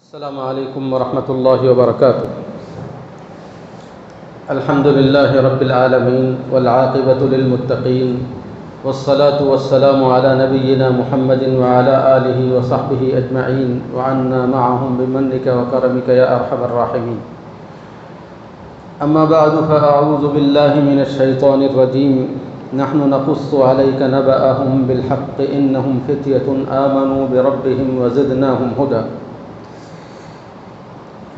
السلام علیکم ورحمۃ اللہ وبرکاتہ۔ الحمد للہ رب العالمین والعاقبۃ للمتقین والصلاة والسلام علی نبینا محمد وعلی آلہ وصحبہ اجمعین وعنا معهم بمنک وکرمک یا ارحم الراحمین۔ اما بعد فاعوذ باللہ من الشیطان الرجیم۔ نحن نقص عليك نبأهم بالحق إنهم فتية آمنوا بربهم وزدناهم هدى۔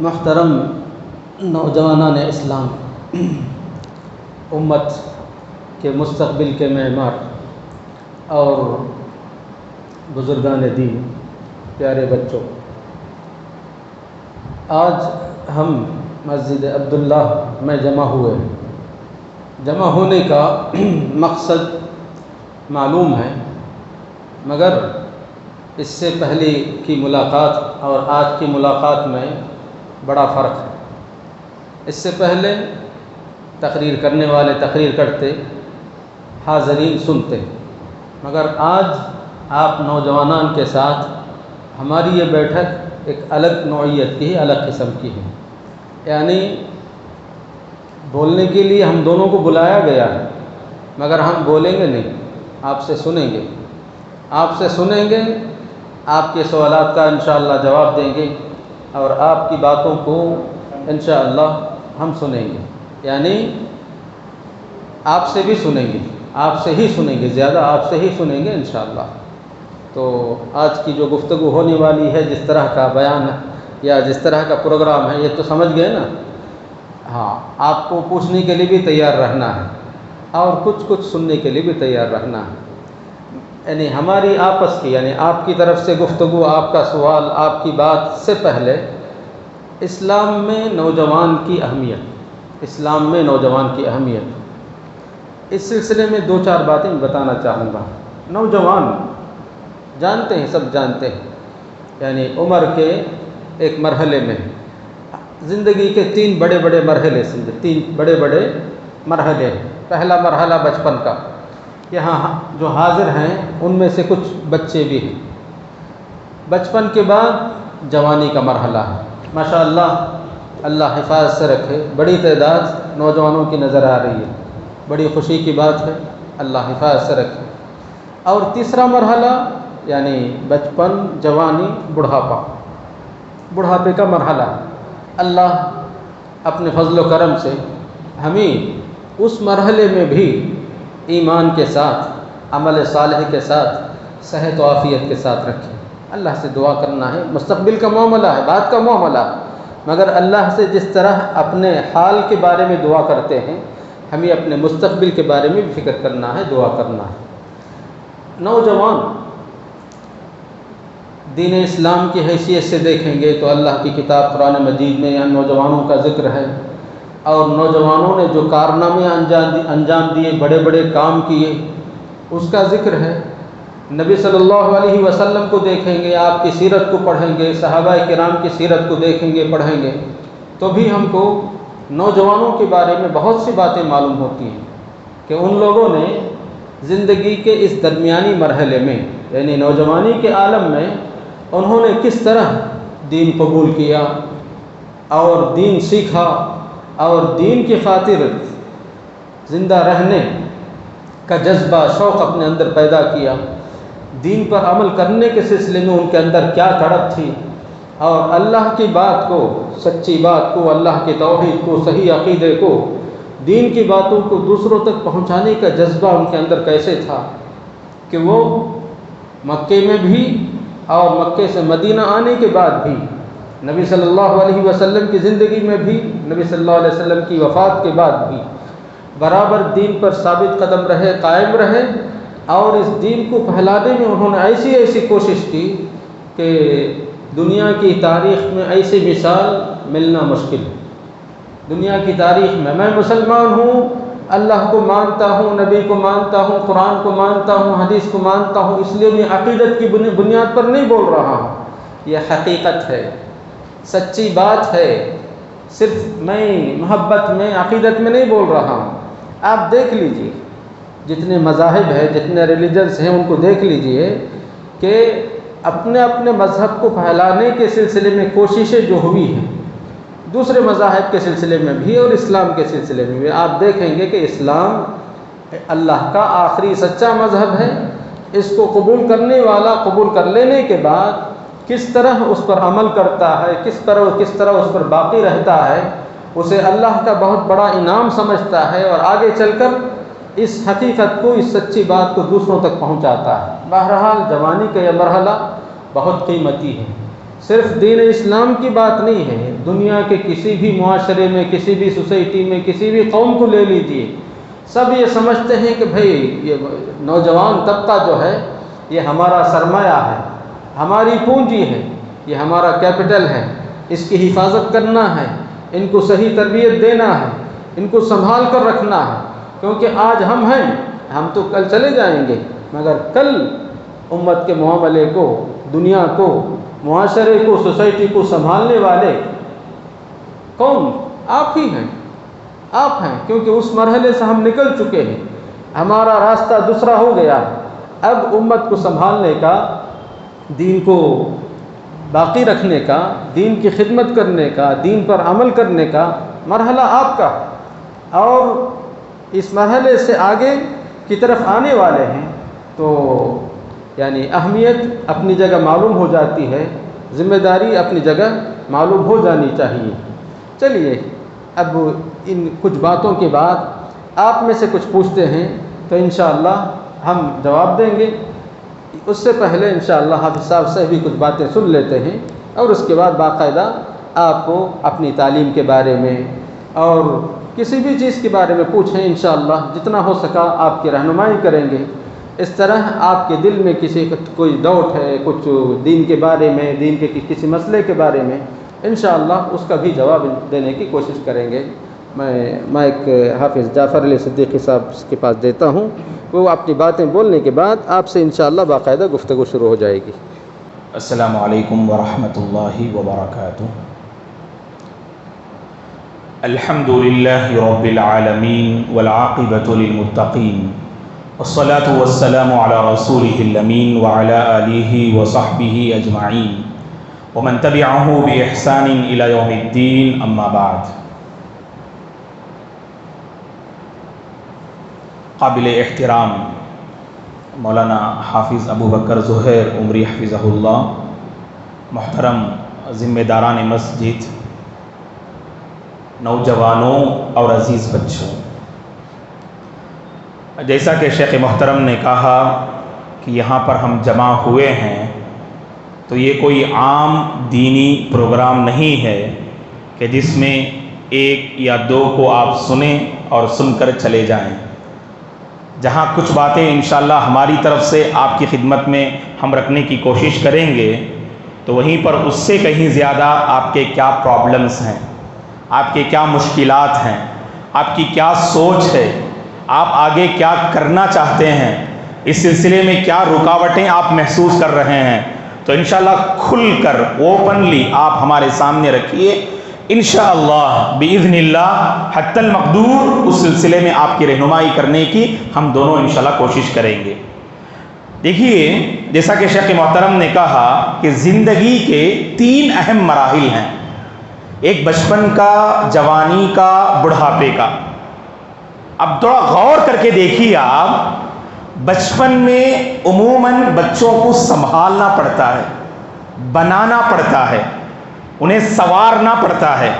محترم نوجوانان اسلام، امت کے مستقبل کے معمار اور بزرگان دین، پیارے بچوں، آج ہم مسجد عبداللہ میں جمع ہوئے۔ جمع ہونے کا مقصد معلوم ہے، مگر اس سے پہلے کی ملاقات اور آج کی ملاقات میں بڑا فرق ہے۔ اس سے پہلے تقریر کرنے والے تقریر کرتے، حاضرین سنتے، مگر آج آپ نوجوانان کے ساتھ ہماری یہ بیٹھک ایک الگ نوعیت کی، الگ قسم کی ہے۔ یعنی بولنے کے لیے ہم دونوں کو بلایا گیا ہے، مگر ہم بولیں گے نہیں، آپ سے سنیں گے۔ آپ سے سنیں گے، آپ کے سوالات کا انشاءاللہ جواب دیں گے، اور آپ کی باتوں کو انشاءاللہ ہم سنیں گے۔ یعنی آپ سے بھی سنیں گے، آپ سے ہی سنیں گے، زیادہ آپ سے ہی سنیں گے انشاءاللہ۔ تو آج کی جو گفتگو ہونے والی ہے، جس طرح کا بیان یا جس طرح کا پروگرام ہے، یہ تو سمجھ گئے نا؟ ہاں، آپ کو پوچھنے کے لیے بھی تیار رہنا ہے اور کچھ سننے کے لیے بھی تیار رہنا ہے۔ یعنی ہماری آپس کی، یعنی آپ کی طرف سے گفتگو، آپ کا سوال، آپ کی بات سے پہلے اسلام میں نوجوان کی اہمیت، اسلام میں نوجوان کی اہمیت، اس سلسلے میں دو چار باتیں بتانا چاہوں گا۔ نوجوان جانتے ہیں، سب جانتے ہیں، یعنی عمر کے ایک مرحلے میں، زندگی کے تین بڑے مرحلے، تین بڑے مرحلے۔ پہلا مرحلہ بچپن کا، یہاں جو حاضر ہیں ان میں سے کچھ بچے بھی ہیں۔ بچپن کے بعد جوانی کا مرحلہ ہے۔ ماشاءاللہ، اللہ حفاظت سے رکھے، بڑی تعداد نوجوانوں کی نظر آ رہی ہے، بڑی خوشی کی بات ہے، اللہ حفاظت سے رکھے۔ اور تیسرا مرحلہ یعنی بچپن، جوانی، بڑھاپے کا مرحلہ۔ اللہ اپنے فضل و کرم سے ہمیں اس مرحلے میں بھی ایمان کے ساتھ، عمل صالح کے ساتھ، صحت و عافیت کے ساتھ رکھے۔ اللہ سے دعا کرنا ہے، مستقبل کا معاملہ ہے، بات کا معاملہ، مگر اللہ سے جس طرح اپنے حال کے بارے میں دعا کرتے ہیں، ہمیں اپنے مستقبل کے بارے میں بھی فکر کرنا ہے، دعا کرنا ہے۔ نوجوان دین اسلام کی حیثیت سے دیکھیں گے تو اللہ کی کتاب قرآن مجید میں نوجوانوں کا ذکر ہے، اور نوجوانوں نے جو کارنامے انجام دیے، بڑے کام کیے، اس کا ذکر ہے۔ نبی صلی اللہ علیہ وسلم کو دیکھیں گے، آپ کی سیرت کو پڑھیں گے، صحابہ کرام کی سیرت کو دیکھیں گے، پڑھیں گے، تو بھی ہم کو نوجوانوں کے بارے میں بہت سی باتیں معلوم ہوتی ہیں کہ ان لوگوں نے زندگی کے اس درمیانی مرحلے میں، یعنی نوجوانی کے عالم میں، انہوں نے کس طرح دین قبول کیا اور دین سیکھا اور دین کی خاطر زندہ رہنے کا جذبہ، شوق اپنے اندر پیدا کیا، دین پر عمل کرنے کے سلسلے میں ان کے اندر کیا تڑپ تھی، اور اللہ کی بات کو، سچی بات کو، اللہ کے توحید کو، صحیح عقیدے کو، دین کی باتوں کو دوسروں تک پہنچانے کا جذبہ ان کے اندر کیسے تھا کہ وہ مکے میں بھی اور مکے سے مدینہ آنے کے بعد بھی، نبی صلی اللہ علیہ وسلم کی زندگی میں بھی، نبی صلی اللہ علیہ وسلم کی وفات کے بعد بھی برابر دین پر ثابت قدم رہے، قائم رہے، اور اس دین کو پھیلانے میں انہوں نے ایسی کوشش کی کہ دنیا کی تاریخ میں ایسی مثال ملنا مشکل ہے۔ دنیا کی تاریخ میں مسلمان ہوں، اللہ کو مانتا ہوں، نبی کو مانتا ہوں، قرآن کو مانتا ہوں، حدیث کو مانتا ہوں، اس لیے میں عقیدت کی بنیاد پر نہیں بول رہا ہوں، یہ حقیقت ہے، سچی بات ہے، صرف میں محبت میں، عقیدت میں نہیں بول رہا ہوں۔ آپ دیکھ لیجئے، جتنے مذاہب ہیں، جتنے ریلیجنس ہیں، ان کو دیکھ لیجئے کہ اپنے اپنے مذہب کو پھیلانے کے سلسلے میں کوششیں جو ہوئی ہیں دوسرے مذاہب کے سلسلے میں بھی اور اسلام کے سلسلے میں بھی، آپ دیکھیں گے کہ اسلام اللہ کا آخری سچا مذہب ہے۔ اس کو قبول کرنے والا قبول کر لینے کے بعد کس طرح اس پر عمل کرتا ہے، کس طرح اس پر باقی رہتا ہے، اسے اللہ کا بہت بڑا انعام سمجھتا ہے اور آگے چل کر اس حقیقت کو، اس سچی بات کو دوسروں تک پہنچاتا ہے۔ بہرحال جوانی کا یہ مرحلہ بہت قیمتی ہے، صرف دین اسلام کی بات نہیں ہے، دنیا کے کسی بھی معاشرے میں، کسی بھی سوسائٹی میں، کسی بھی قوم کو لے لیجئے، سب یہ سمجھتے ہیں کہ بھئی یہ نوجوان طبقہ جو ہے یہ ہمارا سرمایہ ہے، ہماری پونجی ہے، یہ ہمارا کیپٹل ہے، اس کی حفاظت کرنا ہے، ان کو صحیح تربیت دینا ہے، ان کو سنبھال کر رکھنا ہے، کیونکہ آج ہم ہیں، ہم تو کل چلے جائیں گے، مگر کل امت کے معاملے کو، دنیا کو، معاشرے کو، سوسائٹی کو سنبھالنے والے کون؟ آپ ہی ہیں، آپ ہیں، کیونکہ اس مرحلے سے ہم نکل چکے ہیں، ہمارا راستہ دوسرا ہو گیا۔ اب امت کو سنبھالنے کا، دین کو باقی رکھنے کا، دین کی خدمت کرنے کا، دین پر عمل کرنے کا مرحلہ آپ کا، اور اس مرحلے سے آگے کی طرف آنے والے ہیں، تو یعنی اہمیت اپنی جگہ معلوم ہو جاتی ہے، ذمہ داری اپنی جگہ معلوم ہو جانی چاہیے۔ چلیے اب ان کچھ باتوں کے بعد آپ میں سے کچھ پوچھتے ہیں تو انشاءاللہ ہم جواب دیں گے، اس سے پہلے انشاءاللہ حافظ صاحب سے بھی کچھ باتیں سن لیتے ہیں، اور اس کے بعد باقاعدہ آپ کو اپنی تعلیم کے بارے میں اور کسی بھی چیز کے بارے میں پوچھیں، انشاءاللہ جتنا ہو سکا آپ کی رہنمائی کریں گے۔ اس طرح آپ کے دل میں کسی کوئی ڈاؤٹ ہے، کچھ دین کے بارے میں، دین کے کسی مسئلے کے بارے میں، انشاءاللہ اس کا بھی جواب دینے کی کوشش کریں گے۔ میں مائک حافظ جعفر علی صدیقی صاحب کے پاس دیتا ہوں، وہ اپنی باتیں بولنے کے بعد آپ سے انشاءاللہ باقاعدہ گفتگو شروع ہو جائے گی۔ السلام علیکم ورحمۃ اللہ وبرکاتہ۔ الحمد للہ رب العالمین والعاقبۃ للمتقین، والصلاة والسلام علی رسولہ الامین وعلی آلہ وصحبہ اجمعین ومن تبعہ بإحسان الی یوم الدین، اما بعد۔ قابل احترام مولانا حافظ ابو بکر زہیر عمری حفظہ اللہ، محترم ذمہ داران مسجد، نوجوانوں اور عزیز بچوں، جیسا کہ شیخ محترم نے کہا کہ یہاں پر ہم جمع ہوئے ہیں تو یہ کوئی عام دینی پروگرام نہیں ہے کہ جس میں ایک یا دو کو آپ سنیں اور سن کر چلے جائیں۔ جہاں کچھ باتیں انشاءاللہ ہماری طرف سے آپ کی خدمت میں ہم رکھنے کی کوشش کریں گے، تو وہیں پر اس سے کہیں زیادہ آپ کے کیا پرابلمز ہیں، آپ کے کیا مشکلات ہیں، آپ کی کیا سوچ ہے، آپ آگے کیا کرنا چاہتے ہیں، اس سلسلے میں کیا رکاوٹیں آپ محسوس کر رہے ہیں، تو انشاءاللہ کھل کر اوپنلی آپ ہمارے سامنے رکھیے، انشاءاللہ باذن اللہ حتی المقدور اس سلسلے میں آپ کی رہنمائی کرنے کی ہم دونوں انشاءاللہ کوشش کریں گے۔ دیکھیے، جیسا کہ شیخ محترم نے کہا کہ زندگی کے 3 اہم مراحل ہیں، ایک بچپن کا، جوانی کا، بڑھاپے کا۔ اب تھوڑا غور کر کے دیکھیے، آپ بچپن میں عموماً بچوں کو سنبھالنا پڑتا ہے، بنانا پڑتا ہے، انہیں سنوارنا پڑتا ہے،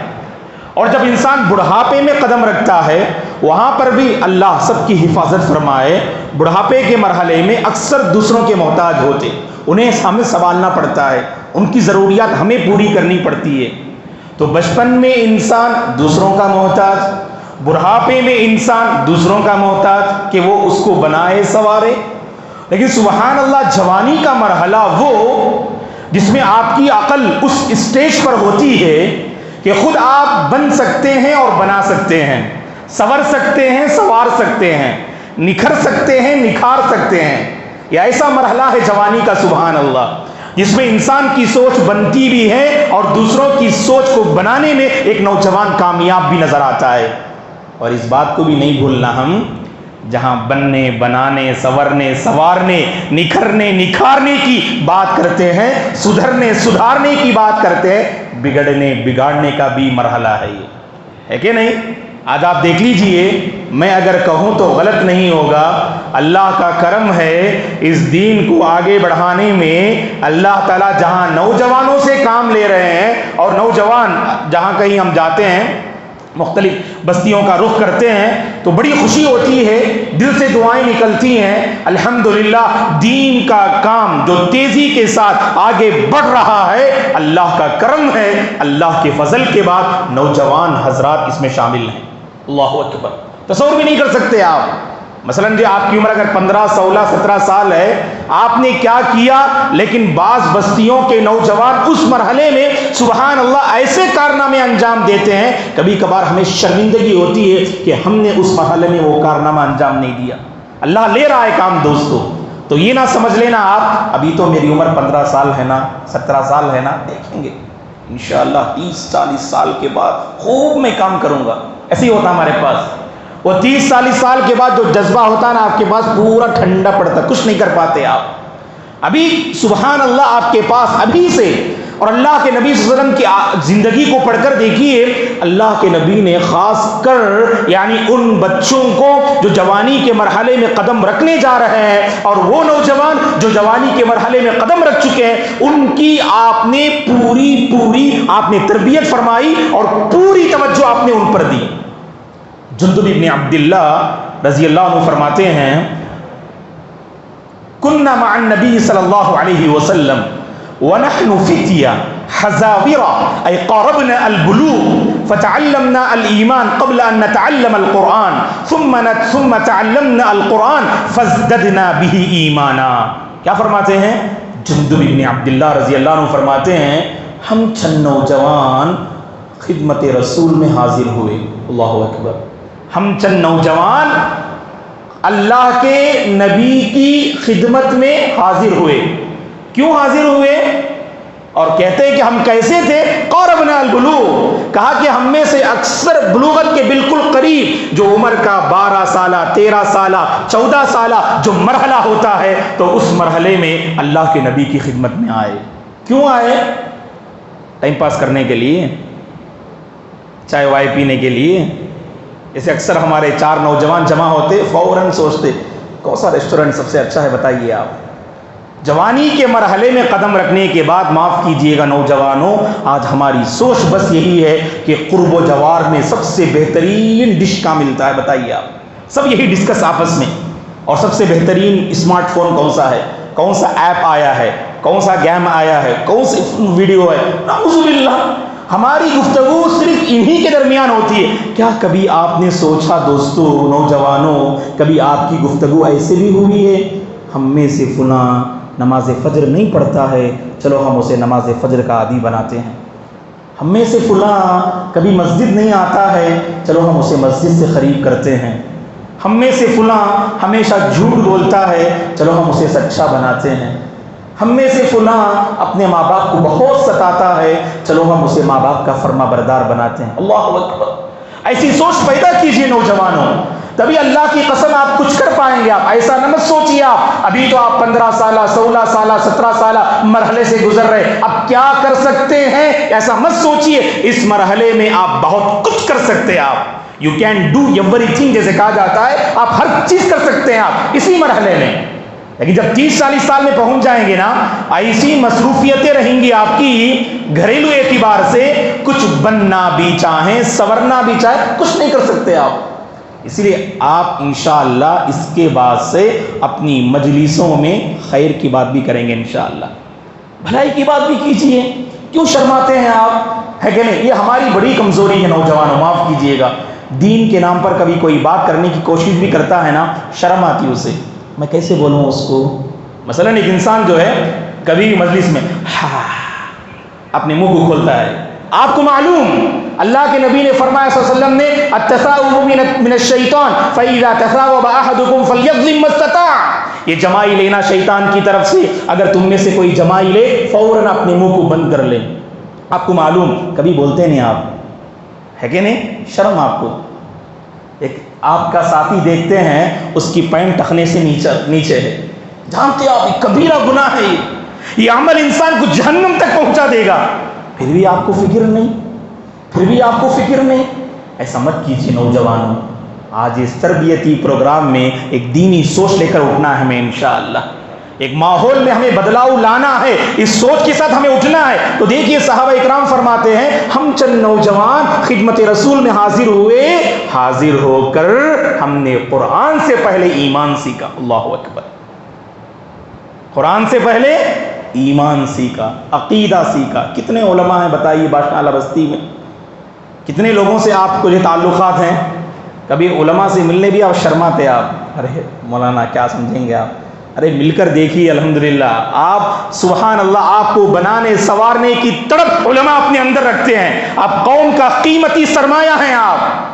اور جب انسان بڑھاپے میں قدم رکھتا ہے وہاں پر بھی اللہ سب کی حفاظت فرمائے، بڑھاپے کے مرحلے میں اکثر دوسروں کے محتاج ہوتے، انہیں ہمیں سنبھالنا پڑتا ہے، ان کی ضروریات ہمیں پوری کرنی پڑتی ہے۔ تو بچپن میں انسان دوسروں کا محتاج، بڑھاپے میں انسان دوسروں کا محتاج کہ وہ اس کو بنائے سنوارے، لیکن سبحان اللہ جوانی کا مرحلہ وہ جس میں آپ کی عقل اس اسٹیج پر ہوتی ہے کہ خود آپ بن سکتے ہیں اور بنا سکتے ہیں، سنور سکتے ہیں، سنوار سکتے ہیں، نکھر سکتے ہیں، نکھار سکتے ہیں۔ یہ ایسا مرحلہ ہے جوانی کا سبحان اللہ، جس میں انسان کی سوچ بنتی بھی ہے اور دوسروں کی سوچ کو بنانے میں ایک نوجوان کامیاب بھی نظر آتا ہے۔ اور اس بات کو بھی نہیں بھولنا ہم، جہاں بننے بنانے سنورنے سنوارنے نکھرنے نکھارنے کی بات کرتے ہیں، سدھرنے سدھارنے کی بات کرتے ہیں، بگڑنے بگاڑنے کا بھی مرحلہ ہے یہ، ہے کہ نہیں؟ آج آپ دیکھ لیجئے، میں اگر کہوں تو غلط نہیں ہوگا، اللہ کا کرم ہے اس دین کو آگے بڑھانے میں اللہ تعالیٰ جہاں نوجوانوں سے کام لے رہے ہیں، اور نوجوان جہاں کہیں ہم جاتے ہیں مختلف بستیوں کا رخ کرتے ہیں تو بڑی خوشی ہوتی ہے، دل سے دعائیں نکلتی ہیں، الحمدللہ دین کا کام جو تیزی کے ساتھ آگے بڑھ رہا ہے، اللہ کا کرم ہے، اللہ کے فضل کے بعد نوجوان حضرات اس میں شامل ہیں۔ اللہ اکبر، تصور بھی نہیں کر سکتے آپ۔ مثلا جی آپ کی عمر اگر 15 16 17 سال ہے، آپ نے کیا کیا، لیکن بعض بستیوں کے نوجوان اس مرحلے میں سبحان اللہ ایسے کارنامے انجام دیتے ہیں، کبھی کبھار ہمیں شرمندگی ہوتی ہے کہ ہم نے اس مرحلے میں وہ کارنامہ انجام نہیں دیا۔ اللہ لے رہا ہے کام دوستو، تو یہ نہ سمجھ لینا آپ ابھی تو میری عمر 15 سال ہے نا 17 سال ہے نا، دیکھیں گے انشاءاللہ 30 40 سال کے بعد خوب میں کام کروں گا۔ ایسے ہی ہوتا ہمارے پاس، وہ 30 40 سال کے بعد جو جذبہ ہوتا ہے نا آپ کے پاس پورا ٹھنڈا پڑتا، کچھ نہیں کر پاتے آپ۔ ابھی سبحان اللہ آپ کے پاس ابھی سے، اور اللہ کے نبی صلی اللہ علیہ وسلم کی زندگی کو پڑھ کر دیکھیے، اللہ کے نبی نے خاص کر یعنی ان بچوں کو جو جوانی کے مرحلے میں قدم رکھنے جا رہے ہیں، اور وہ نوجوان جو جوانی کے مرحلے میں قدم رکھ چکے ہیں، ان کی آپ نے پوری آپ نے تربیت فرمائی اور پوری توجہ آپ نے ان پر دی۔ جندب ابن عبداللہ رضی اللہ عنہ فرماتے ہیں، کننا مع النبی صلی اللہ علیہ وسلم ونحن فتية حزاورة أي قاربنا البلوغ فتعلمنا الإيمان قبل أن نتعلم القرآن ثم تعلمنا القرآن فازددنا به إيمانا۔ کیا فرماتے ہیں؟ جندب ابن عبداللہ رضی اللہ عنہ فرماتے ہیں، ہم چند نوجوان خدمت رسول میں حاضر ہوئے، اللہ اکبر، ہم چند نوجوان اللہ کے نبی کی خدمت میں حاضر ہوئے۔ کیوں حاضر ہوئے؟ اور کہتے ہیں کہ ہم کیسے تھے؟ قاربنا البلوغ، کہا کہ ہم میں سے اکثر بلوغت کے بالکل قریب، جو عمر کا 12 سالہ 13 سالہ 14 سالہ جو مرحلہ ہوتا ہے، تو اس مرحلے میں اللہ کے نبی کی خدمت میں آئے۔ کیوں آئے؟ ٹائم پاس کرنے کے لیے، چائے وائے پینے کے لیے؟ جیسے اکثر ہمارے 4 نوجوان جمع ہوتے فوراً سوچتے کون سا ریسٹورنٹ سب سے اچھا ہے بتائیے آپ۔ جوانی کے مرحلے میں قدم رکھنے کے بعد معاف کیجئے گا نوجوانوں، آج ہماری سوچ بس یہی ہے کہ قرب و جوار میں سب سے بہترین ڈش کہاں ملتا ہے بتائیے آپ، سب یہی ڈسکس آپس میں، اور سب سے بہترین اسمارٹ فون کون سا ہے، کون سا ایپ آیا ہے، کون سا گیم آیا ہے، کون سی ویڈیو ہے، نعوذ باللہ۔ ہماری گفتگو صرف انہی کے درمیان ہوتی ہے۔ کیا کبھی آپ نے سوچا دوستو نوجوانوں، کبھی آپ کی گفتگو ایسے بھی ہوئی ہے، ہم میں سے فلاں نماز فجر نہیں پڑھتا ہے، چلو ہم اسے نماز فجر کا عادی بناتے ہیں، ہم میں سے فلاں کبھی مسجد نہیں آتا ہے، چلو ہم اسے مسجد سے قریب کرتے ہیں، ہم میں سے فلاں ہمیشہ جھوٹ بولتا ہے، چلو ہم اسے سچا بناتے ہیں، ہم میں سے فلاں اپنے ماں باپ کو بہت ستاتا ہے، چلو ہم اسے ماں باپ کا فرما بردار بناتے ہیں۔ اللہ اکبر، ایسی سوچ پیدا کیجئے نوجوانوں، تبھی اللہ کی قسم آپ کچھ کر پائیں گے۔ آپ ایسا نہ مت سوچیے آپ ابھی تو آپ 15 سالہ 16 سالہ 17 سالہ مرحلے سے گزر رہے، اب کیا کر سکتے ہیں ایسا مت سوچیے، اس مرحلے میں آپ بہت کچھ کر سکتے ہیں۔ آپ you can do every thing جیسے کہا جاتا ہے، آپ ہر چیز کر سکتے ہیں آپ اسی مرحلے میں۔ لیکن جب 30 40 سال میں پہنچ جائیں گے نا، ایسی مصروفیتیں رہیں گی آپ کی گھریلو اعتبار سے، کچھ بننا بھی چاہیں سنورنا بھی چاہیں کچھ نہیں کر سکتے آپ۔ اس لیے آپ انشاءاللہ اس کے بعد سے اپنی مجلسوں میں خیر کی بات بھی کریں گے، انشاءاللہ بھلائی کی بات بھی کیجیے، کیوں شرماتے ہیں آپ، ہے کہ نہیں؟ یہ ہماری بڑی کمزوری ہے نوجوانوں، معاف کیجیے گا، دین کے نام پر کبھی کوئی بات کرنے کی کوشش بھی کرتا ہے نا، شرم آتی اسے، میں کیسے بولوں اس کو۔ مثلا ایک انسان جو ہے کبھی مجلس میں اپنے منہ کو کھولتا ہے، آپ کو معلوم اللہ کے نبی نے فرمایا صلی اللہ علیہ وسلم نے التثاؤب من الشیطان فاذا تثاوب احدکم فلیظلم ما استطاع، یہ جمائی لینا شیطان کی طرف سے، اگر تم میں سے کوئی جمائی لے فوراً اپنے منہ کو بند کر لے۔ آپ کو معلوم کبھی بولتے نہیں آپ، ہے کہ نہیں؟ شرم آپ کو۔ ایک آپ کا ساتھی دیکھتے ہیں اس کی پینٹ ٹخنے سے نیچے ہے، جانتے آپ یہ کبیرہ گناہ ہے، یہ عمل انسان کو جہنم تک پہنچا دے گا، پھر بھی آپ کو فکر نہیں، پھر بھی آپ کو فکر نہیں۔ ایسا مت کیجیے نوجوانوں، آج اس تربیتی پروگرام میں ایک دینی سوچ لے کر اٹھنا ہے ہمیں انشاءاللہ، ایک ماحول میں ہمیں بدلاؤ لانا ہے، اس سوچ کے ساتھ ہمیں اٹھنا ہے۔ تو دیکھیے صحابہ اکرام فرماتے ہیں ہم چند نوجوان خدمت رسول میں حاضر ہوئے، حاضر ہو کر ہم نے قرآن سے پہلے ایمان سیکھا۔ اللہ اکبر، قرآن سے پہلے ایمان سیکھا، عقیدہ سیکھا۔ کتنے علماء ہیں بتائیے باشاءاللہ بستی میں، کتنے لوگوں سے آپ کو یہ تعلقات ہیں؟ کبھی علماء سے ملنے بھی آپ شرماتے، آپ ارے مولانا کیا سمجھیں گے آپ، ارے مل کر دیکھیے الحمدللہ آپ سبحان اللہ، آپ کو بنانے سنوارنے کی تڑپ علماء اپنے اندر رکھتے ہیں، آپ قوم کا قیمتی سرمایہ ہیں۔ آپ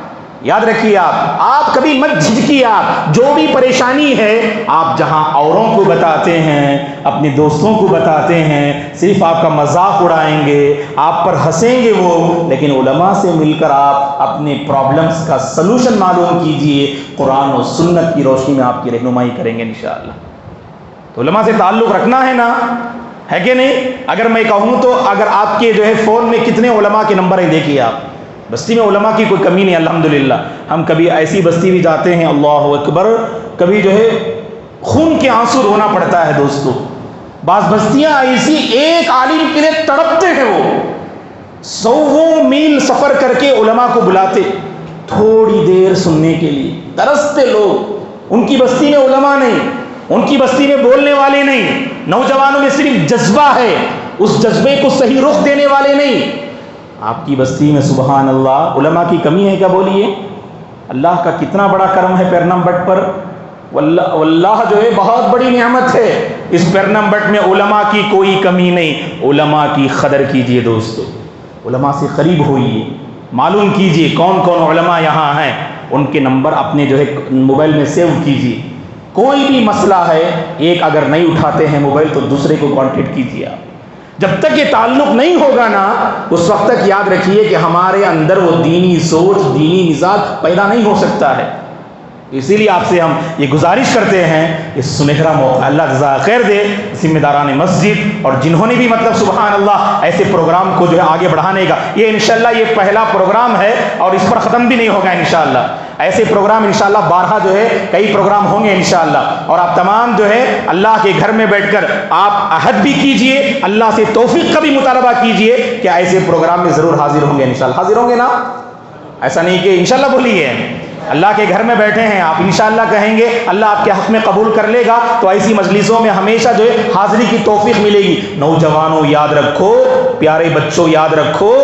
یاد رکھیے، آپ کبھی مت جھجکیے، آپ جو بھی پریشانی ہے آپ جہاں اوروں کو بتاتے ہیں، اپنے دوستوں کو بتاتے ہیں، صرف آپ کا مذاق اڑائیں گے، آپ پر ہنسیں گے وہ، لیکن علماء سے مل کر آپ اپنے پرابلمز کا سلوشن معلوم کیجئے، قرآن و سنت کی روشنی میں آپ کی رہنمائی کریں گے انشاءاللہ۔ تو علماء سے تعلق رکھنا ہے نا، ہے کہ نہیں؟ اگر میں کہوں تو اگر آپ کے جو ہے فون میں کتنے علماء کے نمبر ہیں دیکھیے آپ، بستی میں علماء کی کوئی کمی نہیں الحمدللہ۔ ہم کبھی ایسی بستی بھی جاتے ہیں اللہ اکبر، کبھی جو ہے خون کے آنسو رونا پڑتا ہے دوستو، بعض بستیاں ایسی ایک عالم کے لیے تڑپتے ہیں، وہ سووں میل سفر کر کے علماء کو بلاتے تھوڑی دیر سننے کے لیے، ترستے لوگ، ان کی بستی میں علماء نہیں، ان کی بستی میں بولنے والے نہیں، نوجوانوں میں صرف جذبہ ہے، اس جذبے کو صحیح رخ دینے والے نہیں۔ آپ کی بستی میں سبحان اللہ علماء کی کمی ہے کیا؟ بولیے، اللہ کا کتنا بڑا کرم ہے پیرنم بٹ پر، واللہ جو ہے بہت بڑی نعمت ہے، اس پیرنم بٹ میں علماء کی کوئی کمی نہیں۔ علماء کی قدر کیجئے دوستو، علماء سے قریب ہوئیے، معلوم کیجئے کون کون علماء یہاں ہیں، ان کے نمبر اپنے جو ہے موبائل میں سیو کیجئے۔ کوئی بھی مسئلہ ہے، ایک اگر نہیں اٹھاتے ہیں موبائل تو دوسرے کو کانٹیکٹ کیجئے آپ۔ جب تک یہ تعلق نہیں ہوگا نا، اس وقت تک یاد رکھیے کہ ہمارے اندر وہ دینی سوچ، دینی مزاج پیدا نہیں ہو سکتا ہے۔ اسی لیے آپ سے ہم یہ گزارش کرتے ہیں، یہ سنہرا موقع اللہ جزا خیر دے ذمہ داران مسجد اور جنہوں نے بھی مطلب سبحان اللہ ایسے پروگرام کو جو ہے آگے بڑھانے کا، یہ انشاءاللہ یہ پہلا پروگرام ہے اور اس پر ختم بھی نہیں ہوگا انشاءاللہ۔ ایسے پروگرام انشاءاللہ بارہا جو ہے کئی پروگرام ہوں گے انشاءاللہ، اور آپ تمام جو ہے اللہ کے گھر میں بیٹھ کر آپ عہد بھی کیجئے، اللہ سے توفیق کا بھی مطالبہ کیجئے کہ ایسے پروگرام میں ضرور حاضر ہوں گے انشاءاللہ۔ حاضر ہوں گے نا؟ ایسا نہیں کہ انشاءاللہ بولیے، اللہ کے گھر میں بیٹھے ہیں آپ، انشاءاللہ کہیں گے اللہ آپ کے حق میں قبول کر لے گا، تو ایسی مجلسوں میں ہمیشہ جو ہے حاضری کی توفیق ملے گی۔ نوجوانوں یاد رکھو، پیارے بچوں یاد رکھو،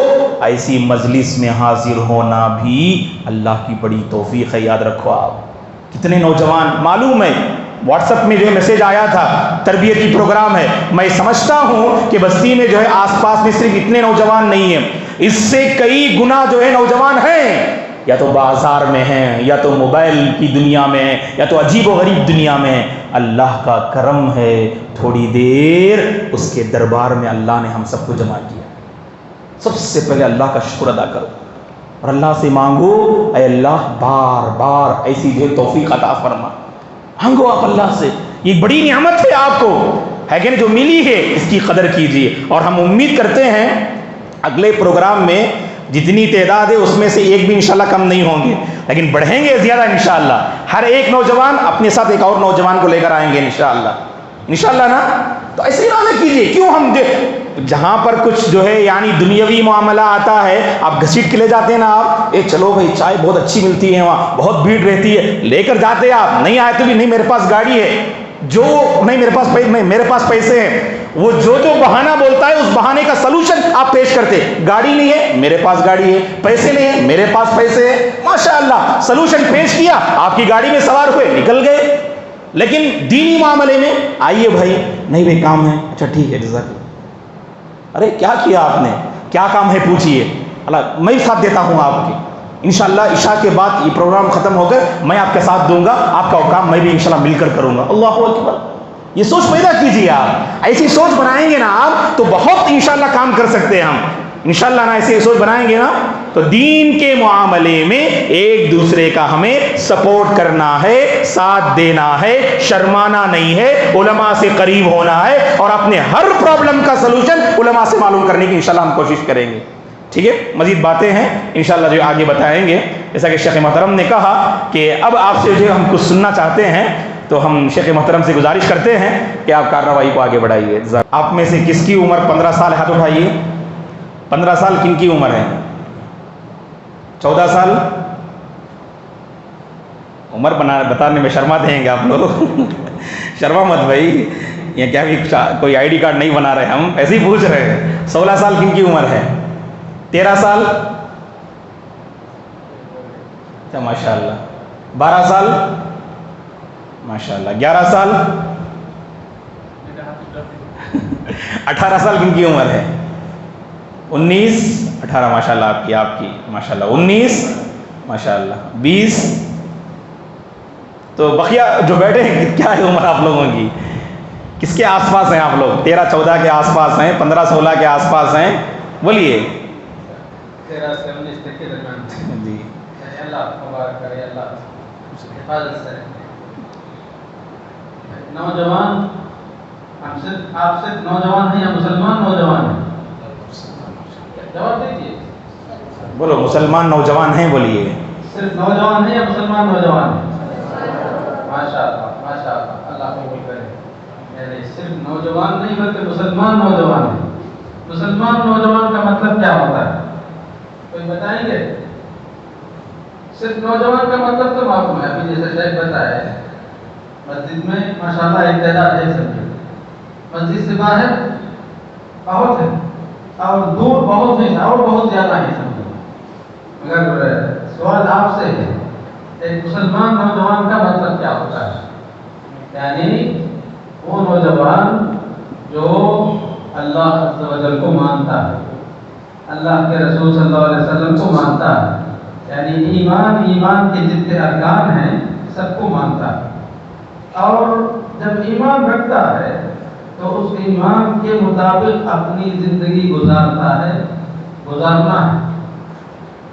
ایسی مجلس میں حاضر ہونا بھی اللہ کی بڑی توفیق ہے، یاد رکھو آپ۔ کتنے نوجوان معلوم ہے، واٹس ایپ میں جو ہے میسیج آیا تھا تربیتی پروگرام ہے، میں سمجھتا ہوں کہ بستی میں جو ہے آس پاس میں صرف اتنے نوجوان نہیں ہیں، اس سے کئی گنا جو ہے نوجوان ہیں، یا تو بازار میں ہیں، یا تو موبائل کی دنیا میں ہیں، یا تو عجیب و غریب دنیا میں ہیں۔ اللہ کا کرم ہے، تھوڑی دیر اس کے دربار میں اللہ نے ہم سب کو جمع کیا۔ سب سے پہلے اللہ کا شکر ادا کرو اور اللہ سے مانگو، اے اللہ بار بار ایسی جو توفیق عطا فرما، مانگو آپ اللہ سے، یہ بڑی نعمت ہے آپ کو، ہے کہ نہیں، جو ملی ہے اس کی قدر کیجیے۔ اور ہم امید کرتے ہیں اگلے پروگرام میں جتنی تعداد ہے اس میں سے ایک بھی انشاءاللہ کم نہیں ہوں گے، لیکن بڑھیں گے زیادہ انشاءاللہ۔ ہر ایک نوجوان اپنے ساتھ ایک اور نوجوان کو لے کر آئیں گے انشاءاللہ، انشاءاللہ نا۔ تو ایسے ہی نہ کیجیے، کیوں ہم جہاں پر کچھ جو ہے یعنی دنیاوی معاملہ آتا ہے، آپ گھسیٹ کے لے جاتے ہیں نا، آپ چلو بھائی چائے بہت اچھی ملتی ہے وہاں، بہت بھیڑ رہتی ہے، لے کر جاتے آپ، نہیں آئے تو بھی نہیں میرے پاس گاڑی ہے، جو نہیں میرے پاس پیسے ہیں، وہ جو بہانہ بولتا ہے اس بہانے کا سلوشن آپ پیش کرتے، گاڑی نہیں ہے میرے پاس گاڑی ہے، پیسے نہیں ہے میرے پاس پیسے ہیں، ماشاءاللہ سلوشن پیش کیا، آپ کی گاڑی میں سوار ہوئے نکل گئے۔ لیکن دینی معاملے میں آئیے بھائی، نہیں بھائی کام ہے، اچھا ٹھیک ہے جزاک اللہ، ارے کیا کیا آپ نے، کیا کام ہے پوچھئے، اللہ میں ساتھ دیتا ہوں آپ کے، انشاءاللہ عشاء کے بعد یہ پروگرام ختم ہو کر میں آپ کے ساتھ دوں گا، آپ کا کام میں بھی انشاءاللہ مل کر کروں گا۔ اللہ اکبر، یہ سوچ پیدا کیجیے آپ، ایسی سوچ بنائیں گے نا آپ تو بہت انشاءاللہ کام کر سکتے ہیں ہم۔ انشاءاللہ نا ایسی سوچ بنائیں گے نا تو دین کے معاملے میں ایک دوسرے کا ہمیں سپورٹ کرنا ہے، ساتھ دینا ہے، شرمانا نہیں ہے، علماء سے قریب ہونا ہے اور اپنے ہر پرابلم کا سلوشن علماء سے معلوم کرنے کی انشاءاللہ ہم کوشش کریں گے. ٹھیک ہے، مزید باتیں ہیں انشاءاللہ جو آگے بتائیں گے. جیسا کہ شیخ محترم نے کہا کہ اب آپ سے جو ہم کچھ سننا چاہتے ہیں تو ہم شیخ محترم سے گزارش کرتے ہیں کہ آپ کارروائی کو آگے بڑھائیے. آپ میں سے کس کی عمر 15 سال؟ ہاتھ اٹھائیے. 15 سال کن کی عمر ہے؟ 14 سال؟ عمر بتانے میں شرماتے ہیں گے آپ لوگ. شرما مت بھائی، یہ کیا بھی کوئی آئی ڈی کارڈ نہیں بنا رہے، ہم ایسے ہی پوچھ رہے ہیں. 16 سال کن کی عمر ہے؟ 13 سال؟ اچھا ماشاء اللہ. 12 سال؟ ماشاء اللہ. 11 سال؟ 18 سال کن کی عمر ہے؟ 19؟ 18 ماشاء اللہ آپ کی ماشاء اللہ. 19 ماشاء اللہ. 20؟ تو بقیہ جو بیٹھے ہیں کیا ہے عمر آپ لوگوں کی؟ کس کے آس پاس ہیں آپ لوگ؟ 13 14 کے آس پاس ہیں، 15 16 کے آس پاس ہیں؟ بولیے. 13 سے 19 تک کے درمیان. جی اللہ مبارک کرے، اللہ حفاظت سے رکھے. نوجوان، آپ صرف نوجوان ہیں یا مسلمان نوجوان ہیں؟ جواب دیجیے. بولو مسلمان نوجوان ہیں. بولیے صرف نوجوان ہیں یا مسلمان نوجوان ہیں؟ ماشاء اللہ ماشاء اللہ، اللہ قبول کرے. یعنی صرف نوجوان نہیں بلکہ مسلمان نوجوان ہیں. مسلمان نوجوان کا مطلب کیا ہوتا ہے؟ کوئی بتائیں گے؟ صرف نوجوان کا مطلب تو معلوم ہے، ابھی جیسے شیخ بتایا ہے. مسجد میں ماشاءاللہ ایک تعداد ہے سب، مسجد سے باہر بہت ہے اور دور بہت ہے اور بہت زیادہ ہے سمجھو. مگر سوال آپ سے ہے، ایک مسلمان نوجوان کا مطلب کیا ہوتا ہے؟ یعنی وہ نوجوان جو اللہ عز و جل کو مانتا ہے، اللہ کے رسول صلی اللہ علیہ وسلم کو مانتا ہے، یعنی ایمان کے جتنے ارکان ہیں سب کو مانتا ہے. اور جب ایمان رکھتا ہے تو اس ایمان کے مطابق اپنی زندگی گزارنا ہے.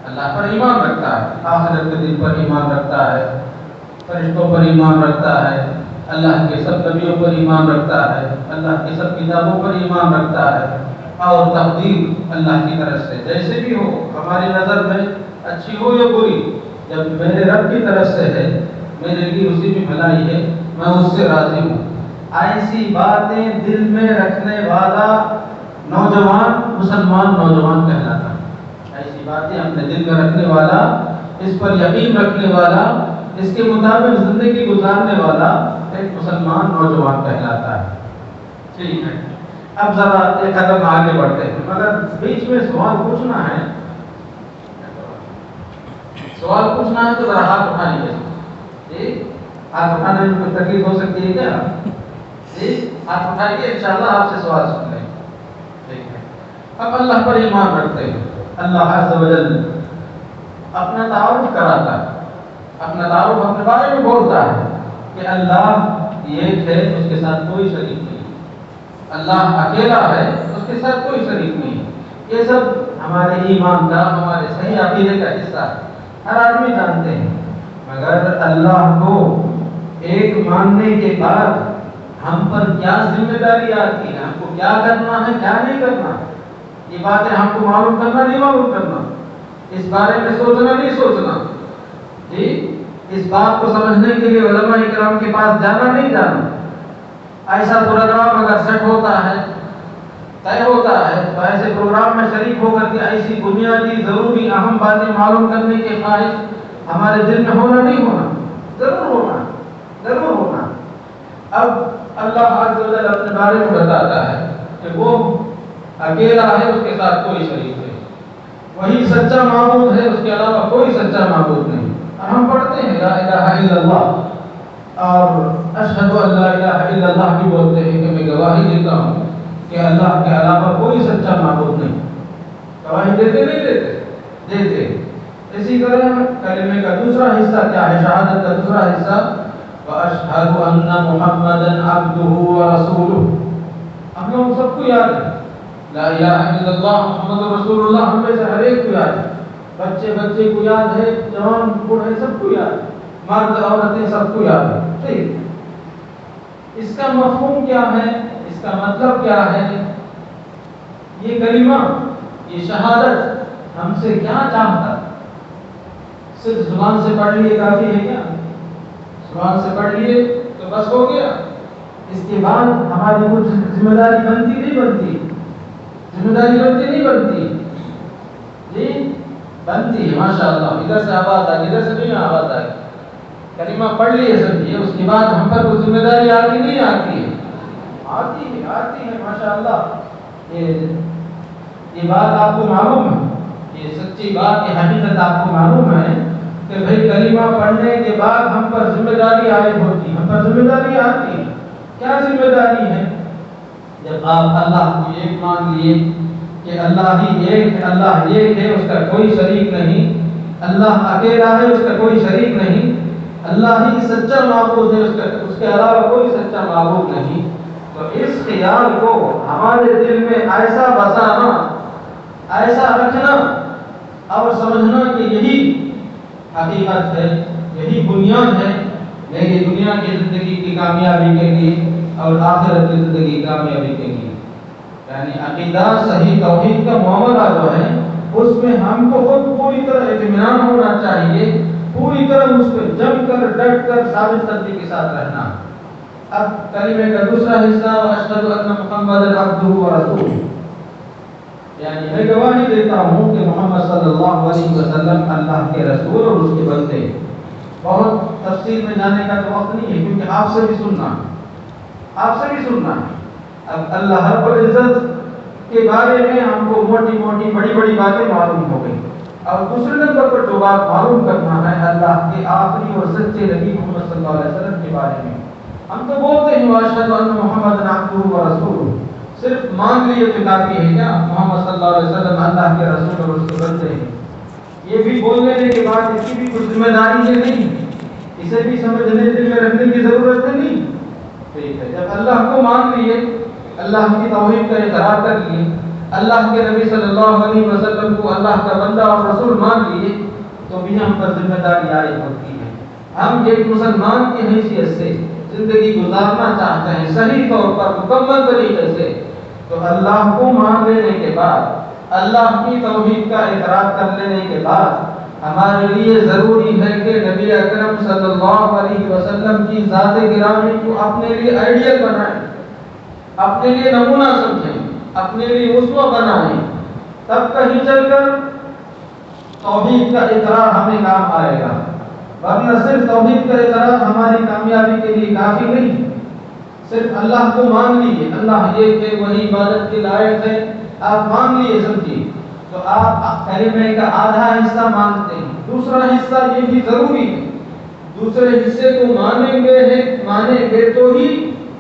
اللہ پر ایمان رکھتا ہے، آخرت کے دن پر ایمان رکھتا ہے، فرشتوں پر ایمان رکھتا ہے، اللہ کے سب نبیوں پر ایمان رکھتا ہے، اللہ کی سب کتابوں پر ایمان رکھتا ہے. اور تقدیر اللہ کی طرف سے جیسے بھی ہو، ہماری نظر میں اچھی ہو یا بری، جب میرے رب کی طرف سے ہے میرے لیے اسی میں بھلائی ہے، میں اس سے راضی ہوں. ایسی باتیں دل میں رکھنے والا نوجوان مسلمان نوجوان کہلاتا ہے. ایسی باتیں اپنے دل میں رکھنے والا، اس پر یقین رکھنے والا، اس کے مطابق زندگی گزارنے والا ایک مسلمان نوجوان کہلاتا ہے. ٹھیک ہے، اب ذرا ایک قدم آگے بڑھتے ہیں. مگر بیچ میں سوال پوچھنا ہے تو ذرا ہاتھ اٹھائیے. جی ہاتھ اٹھانے میں کوئی تکلیف ہو سکتی ہے کیا؟ جی ہاتھ اٹھائیے، انشاءاللہ آپ سے سوال سن لیں. ٹھیک ہے، اب اللہ پر ایمان رکھتے ہیں. اللہ عز و جل اپنا تعارف کراتا ہے، اپنا تعارف اپنے بارے میں بولتا ہے کہ اللہ ایک ہے، اس کے ساتھ کوئی شریک نہیں. اللہ اکیلا ہے، اس کے ساتھ کوئی شریک نہیں. یہ سب ہمارے ایمان کا، ہمارے صحیح عقیدے کا حصہ ہے، ہر آدمی جانتے ہیں. مگر اللہ کو ایک ماننے کے بعد ہم پر کیا ذمہ داری آتی ہے، ہم کو کیا کرنا ہے کیا نہیں کرنا، یہ باتیں ہم کو معلوم کرنا نہیں معلوم کرنا، اس بارے میں سوچنا نہیں سوچنا. جی اس بات کو سمجھنے کے لیے علماء کرام کے پاس جانا نہیں جانا. ایسا پروگرام اگر سیٹ ہوتا ہے، طے ہوتا ہے، تو ایسے پروگرام میں شریک ہو کر کے ایسی بنیادی ضروری اہم باتیں معلوم کرنے کے خواہش ہمارے دل میں ہونا نہیں ہونا، ضرور ہونا، ضرور ہونا. اب اللہ عز و جل اپنے بارے میں بتاتا ہے کہ وہ اکیلا ہے، اس کے ساتھ کوئی شریک ہے، وہی سچا معبود ہے، اس کے علاوہ کوئی سچا معبود نہیں. ہم پڑھتے ہیں لا الہ الا اللہ اور اشہد ان لا الہ الا اللہ بھی بولتے ہیں کہ میں گواہی دیتا ہوں کہ اللہ کے علاوہ کوئی سچا معبود نہیں. گواہی دیتے نہیں دیتے. اسی طرح کلمے کا دوسرا حصہ کیا ہے؟ شہادت کا دوسرا حصہ وَأَشْهَدُ أَنَّ مُحَمَّدًا عَبْدُهُ وَرَسُولُهُ. ہم لوگ سب کو یاد ہے لا الہ الا اللہ محمد رسول اللہ ہم میں سے ہر ایک کو یاد ہے، بچے کو یاد ہے، جوان بوڑھے سب کو یاد ہے، مرد عورتیں سب کو یاد ہے. ٹھیک، اس کا مفہوم کیا ہے، اس کا مطلب کیا ہے؟ یہ کلمہ، یہ شہادت ہم سے کیا چاہتا ہے؟ صرف زبان سے پڑھ لیے کافی ہے کیا؟ زبان سے پڑھ لیے تو بس ہو گیا؟ اس کے بعد ہماری کچھ ذمہ داری بنتی نہیں بنتی؟ ذمہ داری بنتی؟ جی بنتی ہے، ماشاء اللہ. ادھر سے آواز آئی، ادھر سے نہیں آواز آئی. کلمہ پڑھ لیے سمجھیے، اس کے بعد ہم پر کوئی ذمہ داری آتی نہیں آتی ہے؟ آتی ہے ماشاء اللہ. یہ بات آپ کو معلوم ہے، یہ سچی بات، یہ حقیقت آپ کو معلوم ہے کہ بھئی کلمہ پڑھنے کے بعد ہم پر ذمہ داری عائد ہوتی، ہم پر ذمہ داری آتی. کیا ذمہ داری ہے؟ جب آپ اللہ کو ایک مان لیے کہ اللہ ہی ایک ہے، اللہ ایک ہے، اس کا کوئی شریک نہیں، اللہ اکیلا ہے، اس کا کوئی شریک نہیں، اللہ ہی سچا معبود ہے، اس کے علاوہ کوئی سچا معبود نہیں. تو اس خیال کو ہمارے دل میں ایسا بسانا، ایسا رکھنا اور سمجھنا کہ یہی حقیقت ہے، یہی بنیاد ہے میری دنیا کی زندگی کی کامیابی کے لیے اور آخرت کی زندگی کی کامیابی کے لیے. یعنی عقیدہ، صحیح توحید کا معاملہ جو ہے اس میں ہم کو خود پوری طرح اطمینان ہونا چاہیے، پوری طرح اس پہ جم کر ڈٹ کر ثابت قدمی کے ساتھ رہنا. اب کلمے کا دوسرا حصہ، اشہد ان محمد عبدہ ورسولہ، یعنی میں گواہی دیتا ہوں کہ محمد صلی اللہ علیہ وسلم اللہ کے رسول اور اس کے بندے. بہت تفصیل میں جانے کا تو وقت نہیں ہے کیونکہ آپ سے بھی سننا ہے. اب اللہ رب العزت کے بارے میں ہم کو موٹی بڑی باتیں معلوم ہو گئی، اور دوسرے نمبر پر جو بات معلوم کرنا ہے اللہ کے آخری اور سچے نبی محمد صلی اللہ علیہ وسلم کے بارے میں. ہم تو بولتے ہیں اشہد ان محمد عبدہ ورسولہ، صرف مان لیے تو کافی ہے کیا؟ محمد صلی اللہ علیہ وسلم اللہ کے رسول اور اس کے بندے ہیں. یہ بھی بولنے کے بعد اس کی بھی کچھ ذمہ داری ہے نہیں؟ اسے بھی سمجھنے دل میں رکھنے کی ضرورت ہے نہیں؟ ٹھیک ہے، جب اللہ کو مان لیے، اللہ کی توحید کا اقرار کر لیے، اللہ کے نبی صلی اللہ علیہ وسلم کو اللہ کا بندہ اور رسول مان لیے، تو بھی ہم پر ذمہ داری عائد ہوتی ہے. ہم ایک مسلمان کی حیثیت سے زندگی گزارنا چاہتے ہیں صحیح طور پر مکمل طریقے سے، تو اللہ کو مان لینے کے بعد، اللہ کی توحید کا اقرار کر لینے کے بعد ہمارے لیے ضروری ہے کہ نبی اکرم صلی اللہ علیہ وسلم کی ذات گرامی کو اپنے لیے آئیڈیل بنائیں، اپنے لیے نمونہ سمجھیں، اپنے لیے اسوہ بنائیں. تب کہیں چل کر توحید کا اقرار ہمیں کام آئے گا، ورنہ صرف توحید کا اقرار ہماری کامیابی کے لیے کافی نہیں. صرف اللہ کو مان لیجیے، اللہ ایک ہے، وہی عبادت کے لائق ہے، آپ مان لیے سمجھیے تو آپ کلمے کا آدھا حصہ مانتے ہیں. دوسرا حصہ یہ بھی ضروری ہے، دوسرے حصے کو مانیں گے تو ہی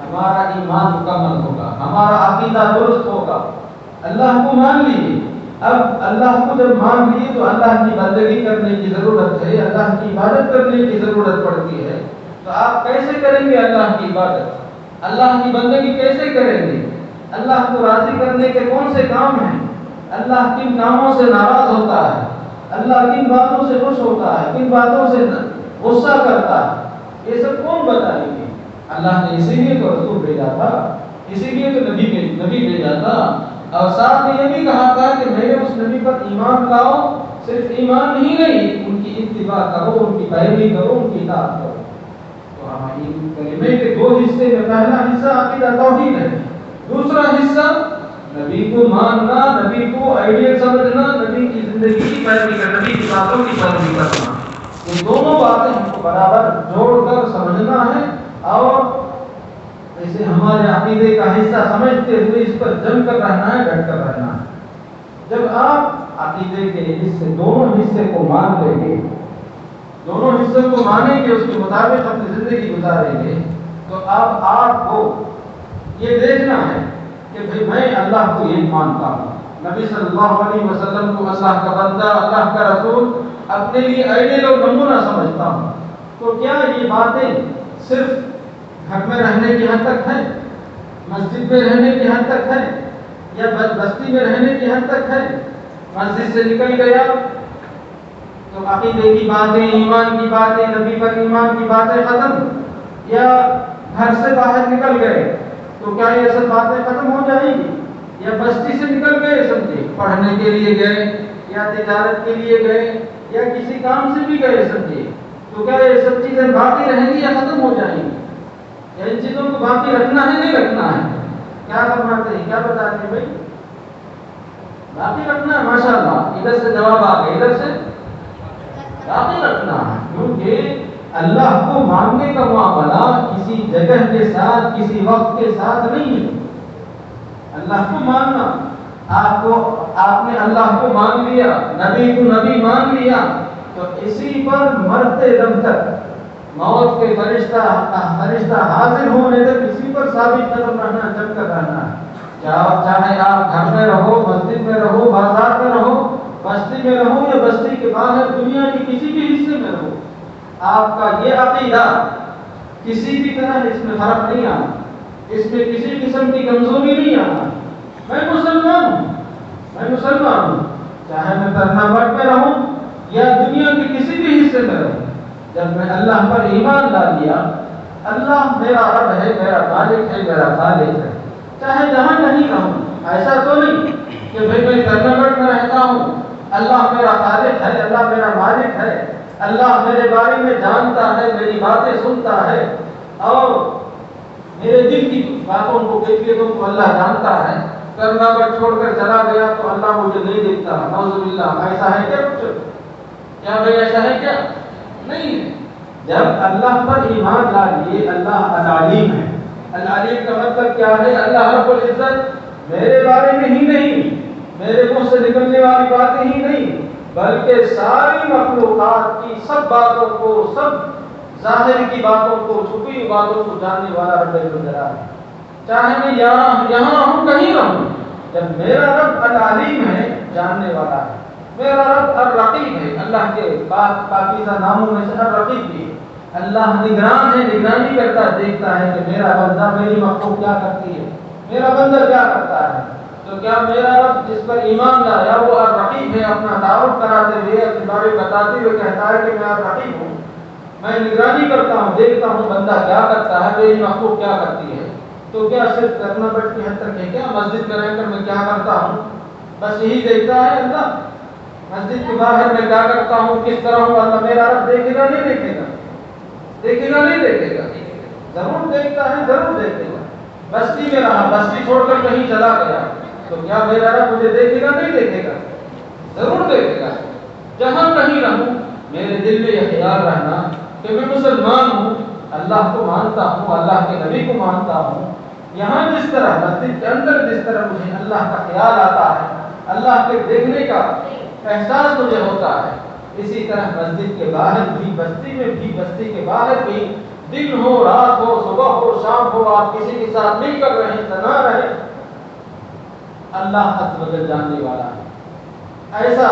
ہمارا ایمان مکمل ہوگا، ہمارا عقیدہ درست ہوگا. اللہ کو مان لیجیے. اب اللہ کو جب مان لیے تو اللہ کی بندگی کرنے کی ضرورت ہے، اللہ کی عبادت کرنے کی ضرورت پڑتی ہے. تو آپ کیسے کریں گے اللہ کی عبادت، اللہ کی بندگی کیسے کریں گے؟ اللہ کو راضی کرنے کے کون سے کام ہیں؟ اللہ کن کاموں سے ناراض ہوتا ہے؟ اللہ کن باتوں سے خوش ہوتا ہے؟ کن باتوں سے غصہ کرتا ہے؟ یہ سب کون بتائیں گے؟ اللہ نے اسی لیے تو رسول بھیجا تھا، اسی لیے تو نبی بھیجا تھا، اور ساتھ میں یہ بھی کہا تھا کہ میرے اس نبی پر ایمان لاؤ. صرف ایمان ہی نہیں، ان کی اتباع کرو، ان کی پیروی کرو، ان کی اطاعت کرو. تو کلمے کے دو حصے میں پہلا حصہ عقیدہ توحید ہے، دوسرا حصہ نبی کو ماننا، نبی کو آئیڈیل سمجھنا، نبی کی زندگی کی پیروی کرنا، نبی کی باتوں کی پیروی کرنا. یہ دونوں باتیں ہم کو برابر جوڑ کر سمجھنا ہے اور اسے ہمارے عقیدے کا حصہ سمجھتے ہوئے اس پر جم کر رہنا ہے، ڈٹ کر رہنا ہے. جب آپ عقیدے کے حصے دونوں حصے کو مان لیں گے، دونوں حصوں کو مانیں گے، اس کے مطابق اپنی زندگی گزاریں گے، تو اب آپ کو یہ دیکھنا ہے کہ بھئی میں اللہ کو یہ مانتا ہوں، نبی صلی اللہ علیہ وسلم کو اللہ کا بندہ، اللہ کا رسول اپنے لیے آئیڈیل اور نمونہ سمجھتا ہوں. تو کیا یہ باتیں صرف گھر میں رہنے کی حد تک ہے، مسجد میں رہنے کی حد تک ہے، یا بستی میں رہنے کی حد تک ہے؟ مسجد سے نکل گیا تو عقیدے کی باتیں، ایمان کی باتیں، نبی پر ایمان کی باتیں ختم، یا گھر سے باہر نکل گئے تو کیا یہ سب باتیں ختم ہو جائیں گی؟ یا بستی سے نکل گئے سمجھے، پڑھنے کے لیے گئے یا تجارت کے لیے گئے یا کسی کام سے بھی گئے سمجھے، تو کیا یہ سب چیزیں باقی رہیں گی یا ختم ہو جائیں گی؟ یا ان چیزوں کو باقی رکھنا ہے نہیں رکھنا ہے؟ کیا فرماتے ہیں، کیا بتاتے ہیں بھائی؟ باقی رکھنا ہے، ماشاءاللہ، ادھر سے جواب آ گیا، ادھر سے باقی رکھنا ہے، کیونکہ اللہ کو ماننے کا معاملہ کسی جگہ کے ساتھ، کسی وقت کے ساتھ نہیں ہے۔ اللہ کو ماننا، آپ نے اللہ کو مان لیا، نبی کو نبی مان لیا، تو اسی پر مرتے دم تک، موت کے فرشتہ حاضر ہونے تک اسی پر ثابت قدم رہنا، جم کر رہنا ہے۔ چاہے آپ گھر میں رہو، مسجد میں رہو، بازار میں رہو، بستی میں رہو یا بستی کے باہر دنیا کے کسی بھی حصے میں رہو، آپ کا یہ عقیدہ کسی بھی طرح اس میں فرق نہیں آنا، اس میں کسی قسم کی کمزوری نہیں آنا۔ میں مسلمان ہوں، چاہے میں کرناٹک میں رہوں یا دنیا کے کسی بھی حصے میں رہوں، جب میں اللہ پر ایمان لا لیا، اللہ میرا رب ہے، میرا مالک ہے، میرا خالق ہے، چاہے جہاں کہیں رہوں۔ ایسا تو نہیں کہ بھئی میں کرناٹک میں رہتا ہوں، اللہ میرا خالق ہے، اللہ میرا مالک ہے، اللہ میرے بارے میں جانتا ہے، میری باتیں سنتا ہے، اور میرے دل کی باتوں کو، کیفیتوں کو اللہ جانتا ہے۔ کرناٹک چھوڑ کر چلا گیا تو اللہ مجھے نہیں دیکھتا، نعوذ باللہ۔ ایسا ہے کیا کچھ؟ کیا بھائی ایسا ہے کیا؟ نہیں ہے۔ جب اللہ پر ایمان لا لیے، اللہ العلیم ہے۔ العلیم کا مطلب کیا ہے؟ اللہ رب العزت میرے بارے میں ہی نہیں، میرے منہ سے نکلنے والی باتیں ہی نہیں، بلکہ ساری مخلوقات کی سب باتوں کو، سب ظاہر کی باتوں کو، چھپی باتوں کو جاننے والا رب العزت ہے۔ چاہے میں یہاں ہوں، کہیں رہوں، جب میرا رب العلیم ہے، جاننے والا ہے، میرا رب الرقیب ہے، اللہ کے پاکیزہ ناموں میں سے الرقیب بھی ہے۔ اللہ نگران ہے، نگرانی کرتا، دیکھتا ہے کہ میرا بندہ، میری مخلوق کیا کرتی ہے، میرا بندہ کیا کرتا ہے۔ تو کیا میرا رب جس پر ایمان لایا وہ الرقیب ہے، اپنا تعارف کراتے ہوئے، اپنے بارے بتاتے ہوئے کہتا ہے کہ میں الرقیب ہوں، میں نگرانی کرتا ہوں، دیکھتا ہوں بندہ کیا کرتا ہے، میری مخلوق کیا کرتی ہے۔ تو کیا صرف کرناٹک کی حد تک ہے کیا؟ مسجد میں رہ کر میں کیا کرتا ہوں بس یہی دیکھتا ہے اللہ؟ مسجد کے باہر میں کیا کرتا ہوں، کس طرح ہوں، اللہ میرا رب دیکھے گا نہیں دیکھے گا؟ دیکھے گا نہیں دیکھے گا؟ ضرور دیکھتا ہے، ضرور دیکھے گا۔ بستی میں رہا، بستی چھوڑ کر کہیں چلا گیا تو کیا میرا رب مجھے دیکھے گا نہیں دیکھے گا؟ ضرور دیکھے گا۔ جہاں کہیں رہوں، میرے دل میں یہ خیال رہنا کہ میں مسلمان ہوں، اللہ کو مانتا ہوں، اللہ کے نبی کو مانتا ہوں۔ یہاں جس طرح مسجد کے اندر جس طرح مجھے اللہ کا خیال آتا ہے، اللہ کے دیکھنے کا احساس مجھے ہوتا ہے، اسی طرح مسجد کے باہر بھی، بستی میں بھی، بستی کے باہر بھی، دن ہو، رات ہو، صبح ہو، شام ہو، آپ کسی کے ساتھ مل کر رہیں، تنہا رہیں، اللہ عز و جل جاننے والا ہے۔ ایسا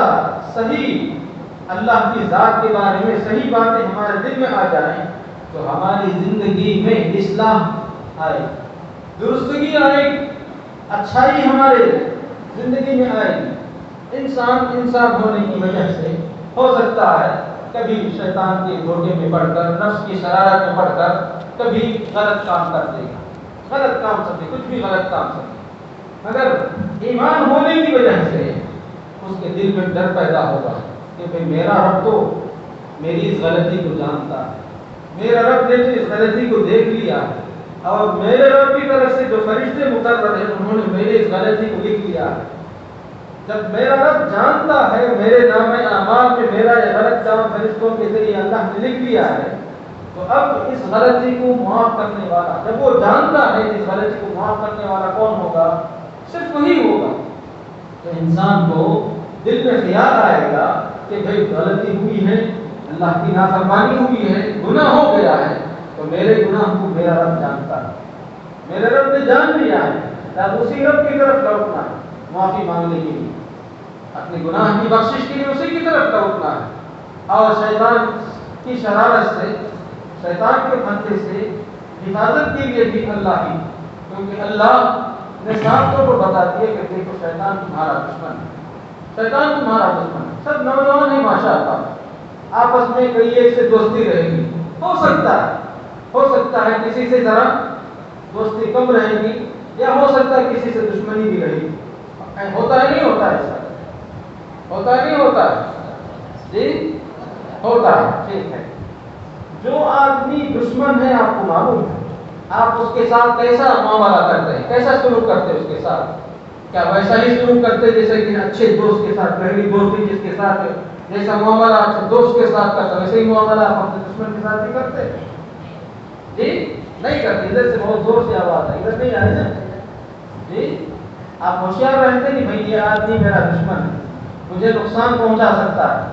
صحیح اللہ کی ذات کے بارے میں صحیح باتیں ہمارے دل میں آ جائیں تو ہماری زندگی میں اصلاح آئے، درستگی آئے، اچھائی ہمارے زندگی میں آئے گی۔ انسان ہونے کی وجہ سے ہو سکتا ہے کبھی شیطان کے دھوکے میں پڑھ کر، نفس کی شرارت میں پڑھ کر کبھی غلط کام کر دے گا، غلط کام سمجھے، کچھ بھی غلط کام سمجھے، مگر ایمان ہونے کی وجہ سے اس کے دل میں ڈر پیدا ہوگا کہ بھئی میرا رب تو میری اس غلطی کو جانتا ہے، میرا رب نے اس غلطی کو دیکھ لیا ہے، اور میرے رب کی طرف سے جو فرشتے مقرر ہیں انہوں نے میرے اس غلطی کو لکھ لیا ہے۔ جب میرا رب جانتا ہے میرے نام اعمال میں میرا یہ غلط کام فرشتوں کے ذریعے اللہ نے لکھ لیا ہے، تو اب اس غلطی کو معاف کرنے والا، جب وہ جانتا ہے اس غلطی کو معاف کرنے والا کون ہوگا؟ صرف وہی ہوگا۔ تو انسان کو دل میں خیال آئے گا کہ بھئی غلطی ہوئی ہے، اللہ کی نافرمانی ہوئی ہے، گناہ ہو گیا ہے، تو میرے گناہ کو میرا رب جانتا ہے، میرے رب نے جان لیا ہے، اب اسی رب کی طرف لوٹنا ہے، معافی مانگنے کے لیے، اپنے گناہ کی بخشش کے لیے اسی کی طرف لوٹنا ہے، اور شیطان کی شرارت سے، شیطان کے پھندے سے حفاظت کے لیے بھی اللہ ہی، کیونکہ اللہ نصاب کو بتاتی ہے کہ دیکھو شیطان تمہارا دشمن ہے، شیطان تمہارا دشمن ہے۔ سب نوجوان ہیں ماشاءاللہ، آپس میں کئی ایک سے دوستی رہے گی، ہو سکتا ہے کسی سے ذرا دوستی کم رہے گی، یا ہو سکتا ہے کسی سے دشمنی بھی رہے گی۔ ہوتا ہے نہیں ہوتا ہے، ایسا ہوتا ہے نہیں ہوتا ہے؟ جی ہوتا ہے، ٹھیک ہے۔ جو آدمی دشمن ہے آپ کو معلوم ہے، آپ اس کے ساتھ کیسا معاملہ کرتے ہیں، کیسا سلوک کرتے ہیں اس کے ساتھ؟ کیا ویسا ہی سلوک کرتے جیسے کہ اچھے دوست کے ساتھ، پہلی دوستی جس کے ساتھ جیسا معاملہ اچھے دوست کے ساتھ کرتے ویسے ہی معاملہ آپ اپنے دشمن کے ساتھ بھی کرتے؟ جی نہیں کرتے۔ ادھر سے بہت زور سے آواز ہے، ادھر نہیں آ رہی نا؟ جی آپ ہوشیار رہتے کہ بھائی یہ آدمی میرا دشمن ہے، مجھے نقصان پہنچا سکتا ہے،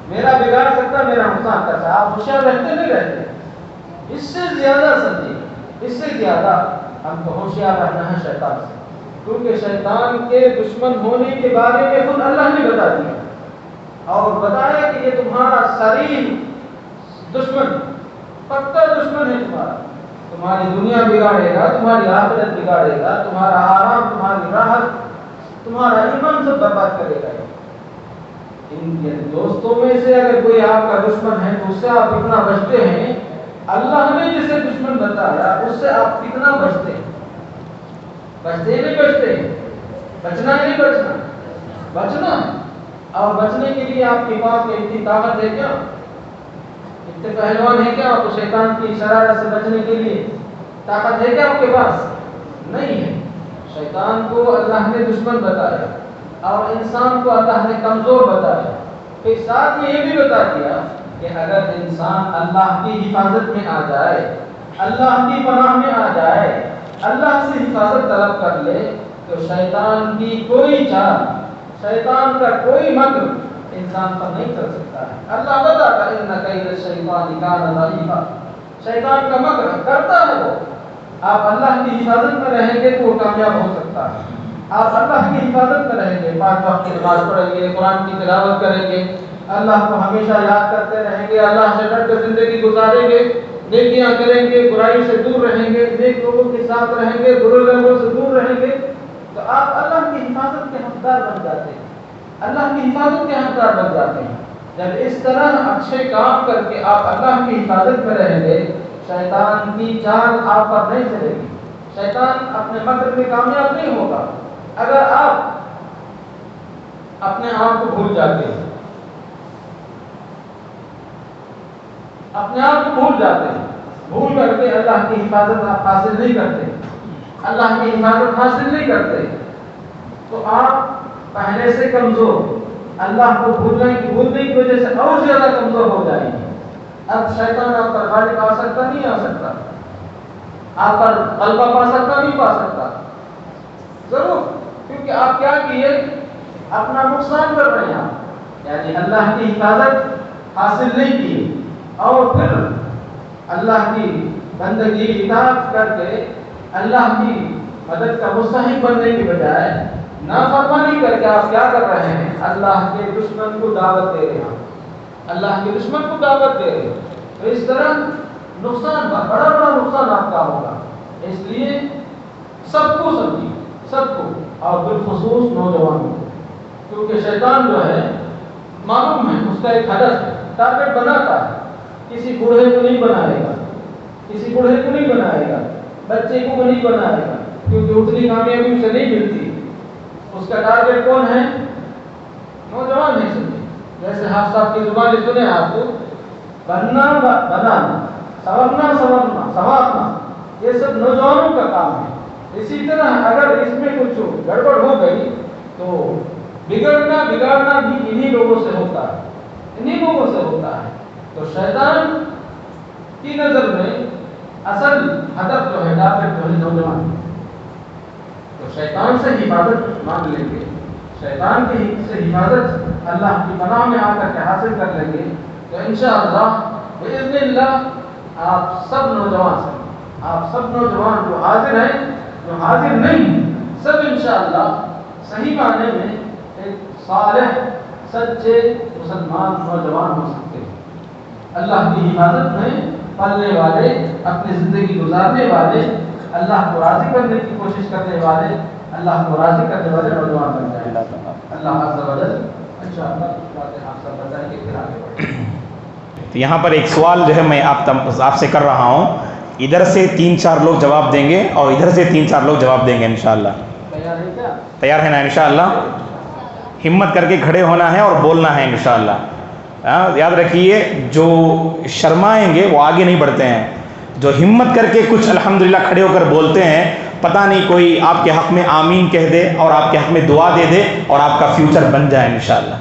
میرا بگاڑ سکتا ہے، میرا نقصان کر سکتا ہے، آپ ہوشیار رہتے نہیں رہتے؟ اس سے زیادہ سمجھیے، اس سے زیادہ ہم کو ہوشیار رہنا ہے شیطان سے، کیونکہ شیطان کے دشمن ہونے کے بارے میں خود اللہ نے بتا دیا اور بتایا کہ یہ تمہارا صریح دشمن، پکا دشمن ہے تمہارا، تمہاری دنیا بگاڑے گا، تمہاری آخرت بگاڑے گا، تمہارا آرام، تمہاری راحت، تمہارا ایمان سب برباد کرے گا۔ ان دوستوں میں سے اگر کوئی آپ کا دشمن ہے تو اس سے آپ اتنا بچتے ہیں، اللہ نے جسے دشمن بتایا اس سے آپ کتنا بچتے ہیں؟ بچتے نہیں بچتے؟ بچنا نہیں بچنا؟ بچنا ہے۔ اور بچنے کے لیے آپ کے پاس اتنی طاقت ہے کیا؟ اتنے پہلوان ہے کیا آپ کو شیطان کی شرارت سے بچنے کے لیے طاقت ہے کیا آپ کے پاس؟ نہیں ہے۔ شیطان کو اللہ نے دشمن بتایا اور انسان کو اللہ نے کمزور بتایا، پھر ساتھ میں یہ بھی بتا دیا کہ اگر انسان اللہ کی حفاظت میں آ جائے، اللہ کی پناہ میں آ جائے، اللہ سے حفاظت طلب کر لے تو شیطان کی کوئی چال، شیطان کا کوئی مکر انسان پر نہیں کر سکتا ہے۔ اللہ بتاتا ہے ان کید الشیطان کان ضعیفا، شیطان کا مکر کرتا ہے وہ، آپ اللہ کی حفاظت میں رہیں گے تو وہ کامیاب ہو سکتا ہے۔ آپ اللہ کی حفاظت میں رہیں گے، 5 وقت کی نماز پڑھیں گے، قرآن کی تلاوت کریں گے، اللہ کو ہمیشہ یاد کرتے رہیں گے، اللہ سے ڈر کر زندگی گزاریں گے، نیکیاں کریں گے، برائی سے دور رہیں گے، نیک لوگوں کے ساتھ رہیں گے، برے لوگوں سے دور رہیں گے، تو آپ اللہ کی حفاظت کے حقدار بن جاتے ہیں، اللہ کی حفاظت کے حقدار بن جاتے ہیں۔ جب اس طرح اچھے کام کر کے آپ اللہ کی حفاظت میں رہیں گے، شیطان کی چال آپ پر نہیں چلے گی، شیطان اپنے مکر میں کامیاب نہیں ہوگا۔ اگر آپ اپنے آپ کو بھول جاتے ہیں، اپنے آپ کو بھول جاتے ہیں، بھول کر کے اللہ کی حفاظت آپ حاصل نہیں کرتے، اللہ کی حفاظت حاصل نہیں کرتے، تو آپ پہلے سے کمزور، اللہ کو بھولنے کی وجہ سے اور زیادہ کمزور ہو جائیں گے۔ اب شیطان آپ پر غالب آ سکتا نہیں آ سکتا، آپ پر غلبہ پا سکتا نہیں پا سکتا، ضرور، کیونکہ آپ کیا کیے؟ اپنا نقصان کر رہے ہیں، یعنی اللہ کی حفاظت حاصل نہیں کی اور پھر اللہ کی بندگی اطاعت کر کے اللہ کی مدد کا مستحق بننے کے بجائے نافرمانی کر کے آپ کیا کر رہے ہیں؟ اللہ کے دشمن کو دعوت دے رہے ہیں، اللہ کے دشمن کو دعوت دے رہے ہیں، تو اس طرح نقصان، بڑا نقصان آپ کا ہوگا۔ اس لیے سب کو سمجھیے، سب کو، اور بالخصوص نوجوانوں کو، کیونکہ شیطان جو ہے معلوم ہے اس کا ایک ہدف ہے، ٹارگٹ بناتا ہے، کسی بوڑھے کو نہیں بنائے گا، کسی بوڑھے کو نہیں بنائے گا، بچے کو نہیں بنائے گا، کیونکہ اتنی کامیابی اسے نہیں ملتی۔ اس کا ٹارگٹ کون ہے؟ نوجوان ہے۔ سمجھے، جیسے آپ صاحب کی زبان سنے آپ کو، بننا بنانا، سنورنا سنوارنا، یہ سب نوجوانوں کا کام ہے۔ اسی طرح اگر اس میں کچھ گڑبڑ ہو گئی تو بگاڑنا بھی انہی لوگوں سے ہوتا ہے، انہی لوگوں سے ہوتا ہے۔ تو شیطان کی نظر میں اصل ہدف جو ہے، ٹارگٹ جو ہے نوجوان، تو شیطان سے حفاظت مانگ لیں گے، شیطان کی سے حفاظت اللہ کی پناہ میں آ کر کے حاصل کر لیں گے، تو انشاءاللہ باذن اللہ آپ سب نوجوان جو حاضر ہیں، جو حاضر نہیں، سب انشاءاللہ صحیح معنی میں ایک صالح سچے مسلمان نوجوان ہو سکتے ہیں، اللہ کی حفاظت میں پلنے والے، اپنی زندگی گزارنے والے، اللہ کو راضی کرنے کی کوشش کرنے والے، اللہ کو راضی کرنے والے نوجوان بن جائیں۔ اللہ عز و جل انشاءاللہ باتیں آپ سب بتائیں گے، پھر آگے بڑھیں۔ تو یہاں پر ایک سوال جو ہے میں آپ سے کر رہا ہوں، ادھر سے 3-4 لوگ جواب دیں گے اور ادھر سے 3-4 لوگ جواب دیں گے انشاءاللہ۔ تیار ہے کیا؟ تیار ہے نا انشاءاللہ؟ ہمت کر کے کھڑے ہونا ہے اور بولنا ہے انشاءاللہ۔ یاد رکھیے جو شرمائیں گے وہ آگے نہیں بڑھتے ہیں، جو ہمت کر کے کچھ الحمدللہ کھڑے ہو کر بولتے ہیں، پتہ نہیں کوئی آپ کے حق میں آمین کہہ دے اور آپ کے حق میں دعا دے دے اور آپ کا فیوچر بن جائے انشاءاللہ۔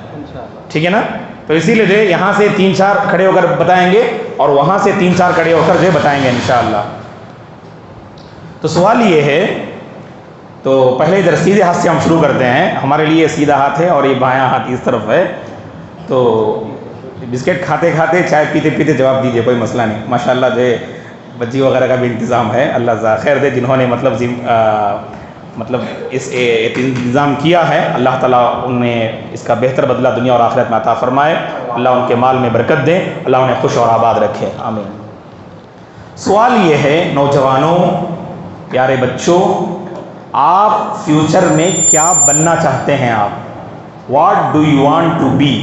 ٹھیک ہے نا؟ تو اسی لیے جو ہے یہاں سے 3-4 کھڑے ہو کر بتائیں گے اور وہاں سے 3-4 کھڑے ہو کر جو ہے بتائیں گے انشاءاللہ۔ تو سوال یہ ہے، تو پہلے ادھر سیدھے ہاتھ سے ہم شروع کرتے ہیں، ہمارے لیے سیدھا ہاتھ ہے اور یہ بایاں ہاتھ اس طرف ہے، تو بسکٹ کھاتے کھاتے چائے پیتے پیتے جواب دیجیے، کوئی مسئلہ نہیں۔ ماشاءاللہ جو ہے بجی وغیرہ کا بھی انتظام ہے، اللہ خیر دے جنہوں نے مطلب اس انتظام کیا ہے، اللہ تعالیٰ انہیں اس کا بہتر بدلہ دنیا اور آخرت میں عطا فرمائے، اللہ ان کے مال میں برکت دے، اللہ انہیں خوش اور آباد رکھے، آمین۔ سوال یہ ہے نوجوانوں، پیارے بچوں، آپ فیوچر میں کیا بننا چاہتے ہیں؟ آپ what do you want to be,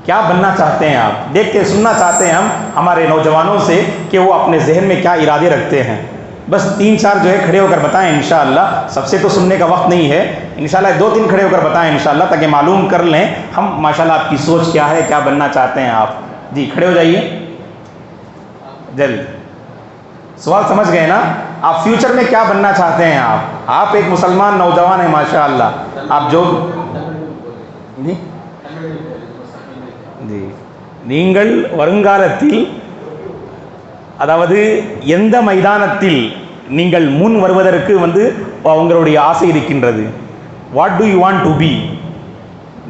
کیا بننا چاہتے ہیں آپ؟ دیکھتے سننا چاہتے ہیں ہم ہمارے نوجوانوں سے کہ وہ اپنے ذہن میں کیا ارادے رکھتے ہیں۔ بس 3-4 جو ہے کھڑے ہو کر بتائیں انشاءاللہ، سب سے تو سننے کا وقت نہیں ہے، انشاءاللہ 2-3 کھڑے ہو کر بتائیں انشاءاللہ، تاکہ معلوم کر لیں ہم ماشاءاللہ آپ کی سوچ کیا ہے، کیا بننا چاہتے ہیں آپ۔ جی کھڑے ہو جائیے جلد۔ سوال سمجھ گئے نا؟ آپ فیوچر میں کیا بننا چاہتے ہیں؟ آپ ایک مسلمان نوجوان ہیں ماشاءاللہ، آپ جو ஜி நீங்கள் வருங்காலத்தில், அதாவது எந்த மைதானத்தில் நீங்கள் முன் வருவதற்கு உங்களுடைய ஆசை இருக்கின்றது? What do you want to be?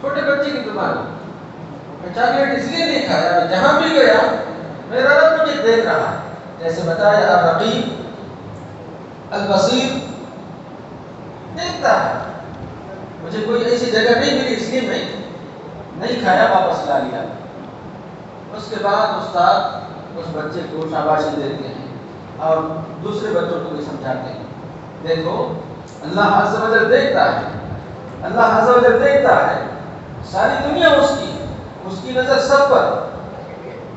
چھوٹے بچے کی بیماری، میں چاکلیٹ اس لیے نہیں کھایا، میں جہاں بھی گیا میرا رب مجھے دیکھ رہا ہے، جیسے بتایا الرقیب البصیر دیکھتا ہے، مجھے کوئی ایسی جگہ نہیں ملی اس لیے میں نہیں کھایا، واپس لا لیا۔ اس کے بعد استاد اس بچے کو شاباشی دیتے ہیں اور دوسرے بچوں کو بھی سمجھاتے ہیں، دیکھو اللہ عز و جل دیکھتا ہے، اللہ عز و جل دیکھتا ہے، ساری دنیا اس کی نظر سب پر،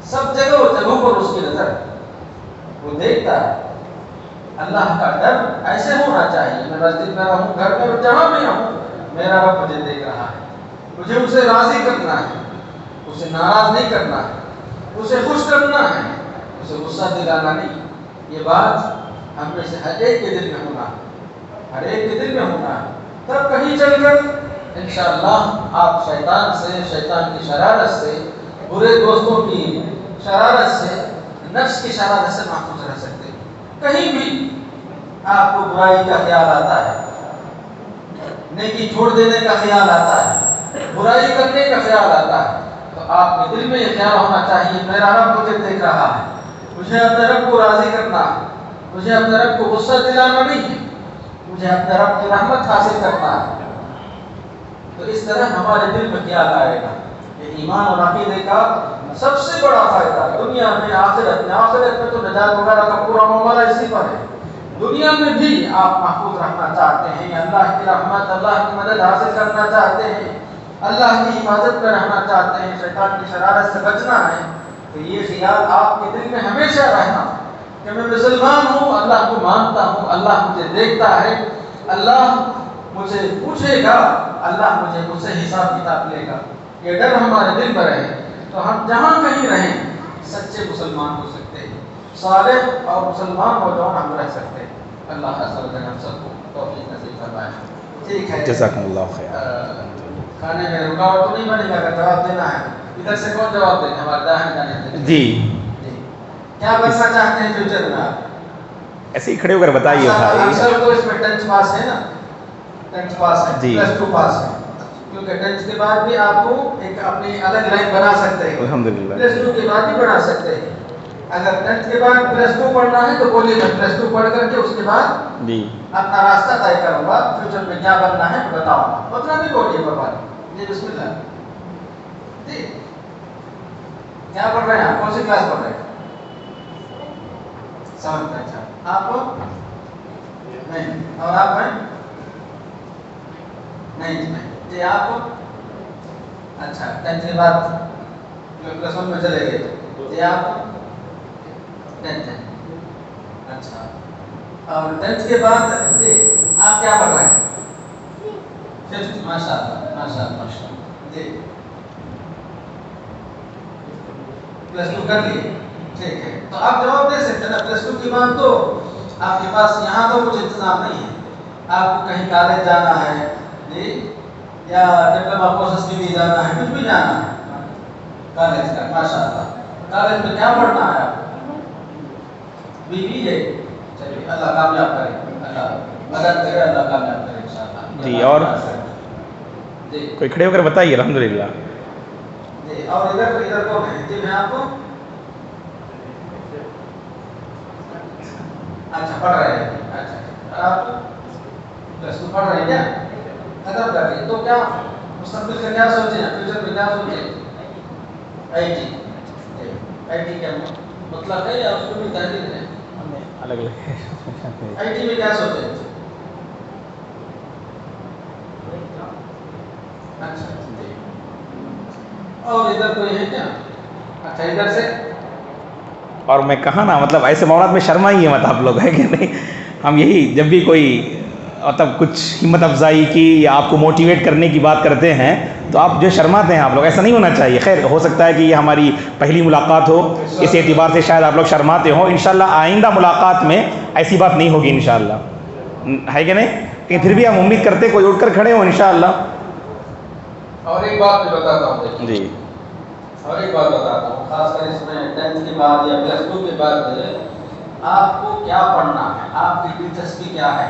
سب جگہوں پر اس کی نظر، وہ دیکھتا ہے۔ اللہ کا ڈر ایسے ہونا چاہیے، میں مسجد میں رہوں، گھر میں جہاں بھی رہوں، میرا رب مجھے دیکھ رہا ہے، مجھے اسے راضی کرنا ہے، اسے ناراض نہیں کرنا ہے، اسے خوش کرنا ہے، اسے غصہ دلانا نہیں۔ یہ بات ہم میں سے ہر ایک کے دل میں ہونا ہے، ہر ایک کے دل میں ہونا ہے، تب کہیں چل کر انشاءاللہ آپ شیطان سے، شیطان کی شرارت سے، برے دوستوں کی شرارت سے، نفس کی شرارت سے محفوظ رہ سکتے ہیں۔ کہیں بھی آپ کو برائی کا خیال آتا ہے، نیکی چھوڑ دینے کا خیال آتا ہے، برائی کرنے کا خیال آتا ہے، تو آپ کے دل میں یہ خیال ہونا چاہیے میرا رب مجھے دیکھ رہا ہے، مجھے اپنے رب کو راضی کرنا ہے، مجھے اپنے رب کو غصہ دلانا نہیں ہے، مجھے اپنے رب کی رحمت حاصل کرنا ہے۔ تو اس طرح ہمارے دل میں خیال آئے گا۔ یہ ایمان اور عقیدے کا سب سے بڑا فائدہ دنیا میں، آخرت میں تو نجات وغیرہ کا پورا معاملہ اسی پر ہے۔ دنیا میں بھی آپ محفوظ رہنا چاہتے ہیں، اللہ کی رحمت، اللہ کی مدد حاصل کرنا چاہتے ہیں، اللہ کی حفاظت میں رہنا چاہتے ہیں، شیطان کی شرارت سے بچنا ہے، تو یہ خیال آپ کے دل میں ہمیشہ رہنا کہ میں مسلمان ہوں، اللہ کو مانتا ہوں، اللہ مجھے دیکھتا ہے، اللہ مجھے پوچھے گا، اللہ مجھ سے حساب کتاب لے گا۔ یہ ڈر ہمارے دل میں رہے تو ہم جہاں کہیں رہیں سچے مسلمان ہو سکتے ہیں، صالح اور مسلمان نوجوان ہم رہ سکتے ہیں۔ اللہ عز و جل ہم سب کو توفیق نصیب فرمائے۔ ٹھیک ہے، جزاکم اللہ خیر۔ کھانے میں رکاوٹ تو نہیں بنے گا، اگر جواب دینا ہے ادھر سے کون جواب دے گا؟ ہمارے داہنے جانے جی کیا بننا چاہتے ہیں فیوچر میں آپ؟ ایسے ہی کھڑے ہو کر بتائیے بھائی۔ سر تو اس میں 10th پاس ہے نا، 10th پاس ہے، جی +2 پاس ہے، کیونکہ 10th کے بعد بھی آپ کو ایک اپنی الگ لائن بنا سکتے ہیں، الحمدللہ +2 کے بعد بھی بنا سکتے ہیں۔ اگر 10th کے بعد +2 پڑھنا ہے تو بولیے میں +2 پڑھ کر کے اس کے بعد جی اپنا راستہ طے کروں گا، فیوچر میں کیا بننا ہے بتاؤں گا، اتنا بھی بولیے بابا جی، بسم اللہ جی۔ کیا پڑھ رہے ہیں آپ؟ کون سی کلاس پڑھ رہے ہیں؟ 7th۔ اچھا، آپ نہیں، اور آپ ہیں 9th میں جی، آپ اچھا 10th کے بعد +1 میں چلے گئے جی، آپ 10th ہے، اچھا، اور 10th کے بعد جی آپ کیا پڑھ رہے ہیں؟ 5th۔ ماشاء اللہ ماشاء اللہ ماشاء اللہ جی، +2 کر لیے، ٹھیک ہے، تو آپ جواب دے سکتے ہیں نا۔ +2 کے بعد تو آپ کے پاس یہاں تو کچھ انتظام نہیں ہے، آپ کو کہیں کالج جانا ہے جی، یا ڈپلوما کورسز کے لیے جانا ہے، کچھ بھی جانا ہے کالج کا، ماشاء اللہ۔ کالج میں کیا پڑھنا ہے آپ؟ BBA، چلیے اللہ کامیاب کرے، اللہ مدد کرے، اللہ کامیاب کرے انشاءاللہ جی۔ اور جی کوئی کھڑے ہو کر بتائیے الحمدللہ جی۔ اور ادھر کون ہے جی؟ میں آپ کو اچھا پڑھ رہے ہیں، اچھا آپ +2 پڑھ رہے ہیں کیا؟ ختم کر دیں تو کیا مستقبل کا کیا سوچیں، فیوچر میں کیا سوچیں؟ آئی ٹی کیا مطلب ہے یا اس کو بھی تحریر ہے؟ الگ الگ آئی ٹی میں کیا سوچیں؟ اچھا جی۔ اور ادھر کوئی ہے کیا؟ اچھا ادھر سے۔ اور میں کہا نا مطلب ایسے معاملات میں شرمائیے مت آپ لوگ، ہے کہ نہیں؟ ہم یہی جب بھی کوئی مطلب کچھ ہمت افزائی کی یا آپ کو موٹیویٹ کرنے کی بات کرتے ہیں تو آپ جو شرماتے ہیں، آپ لوگ ایسا نہیں ہونا چاہیے۔ خیر ہو سکتا ہے کہ یہ ہماری پہلی ملاقات ہو، اس اعتبار سے شاید آپ لوگ شرماتے ہوں۔ انشاءاللہ آئندہ ملاقات میں ایسی بات نہیں ہوگی انشاءاللہ، ہے کہ نہیں؟ لیکن پھر بھی ہم امید کرتے کوئی اٹھ کر کھڑے ہوں انشاءاللہ۔ اور ایک بات میں بتاتا ہوں جی، اور ایک بات بتاتا ہوں، خاص کر اس میں 10th کے بعد یا +2 کے بعد آپ کو کیا پڑھنا ہے، آپ کی دلچسپی کیا ہے،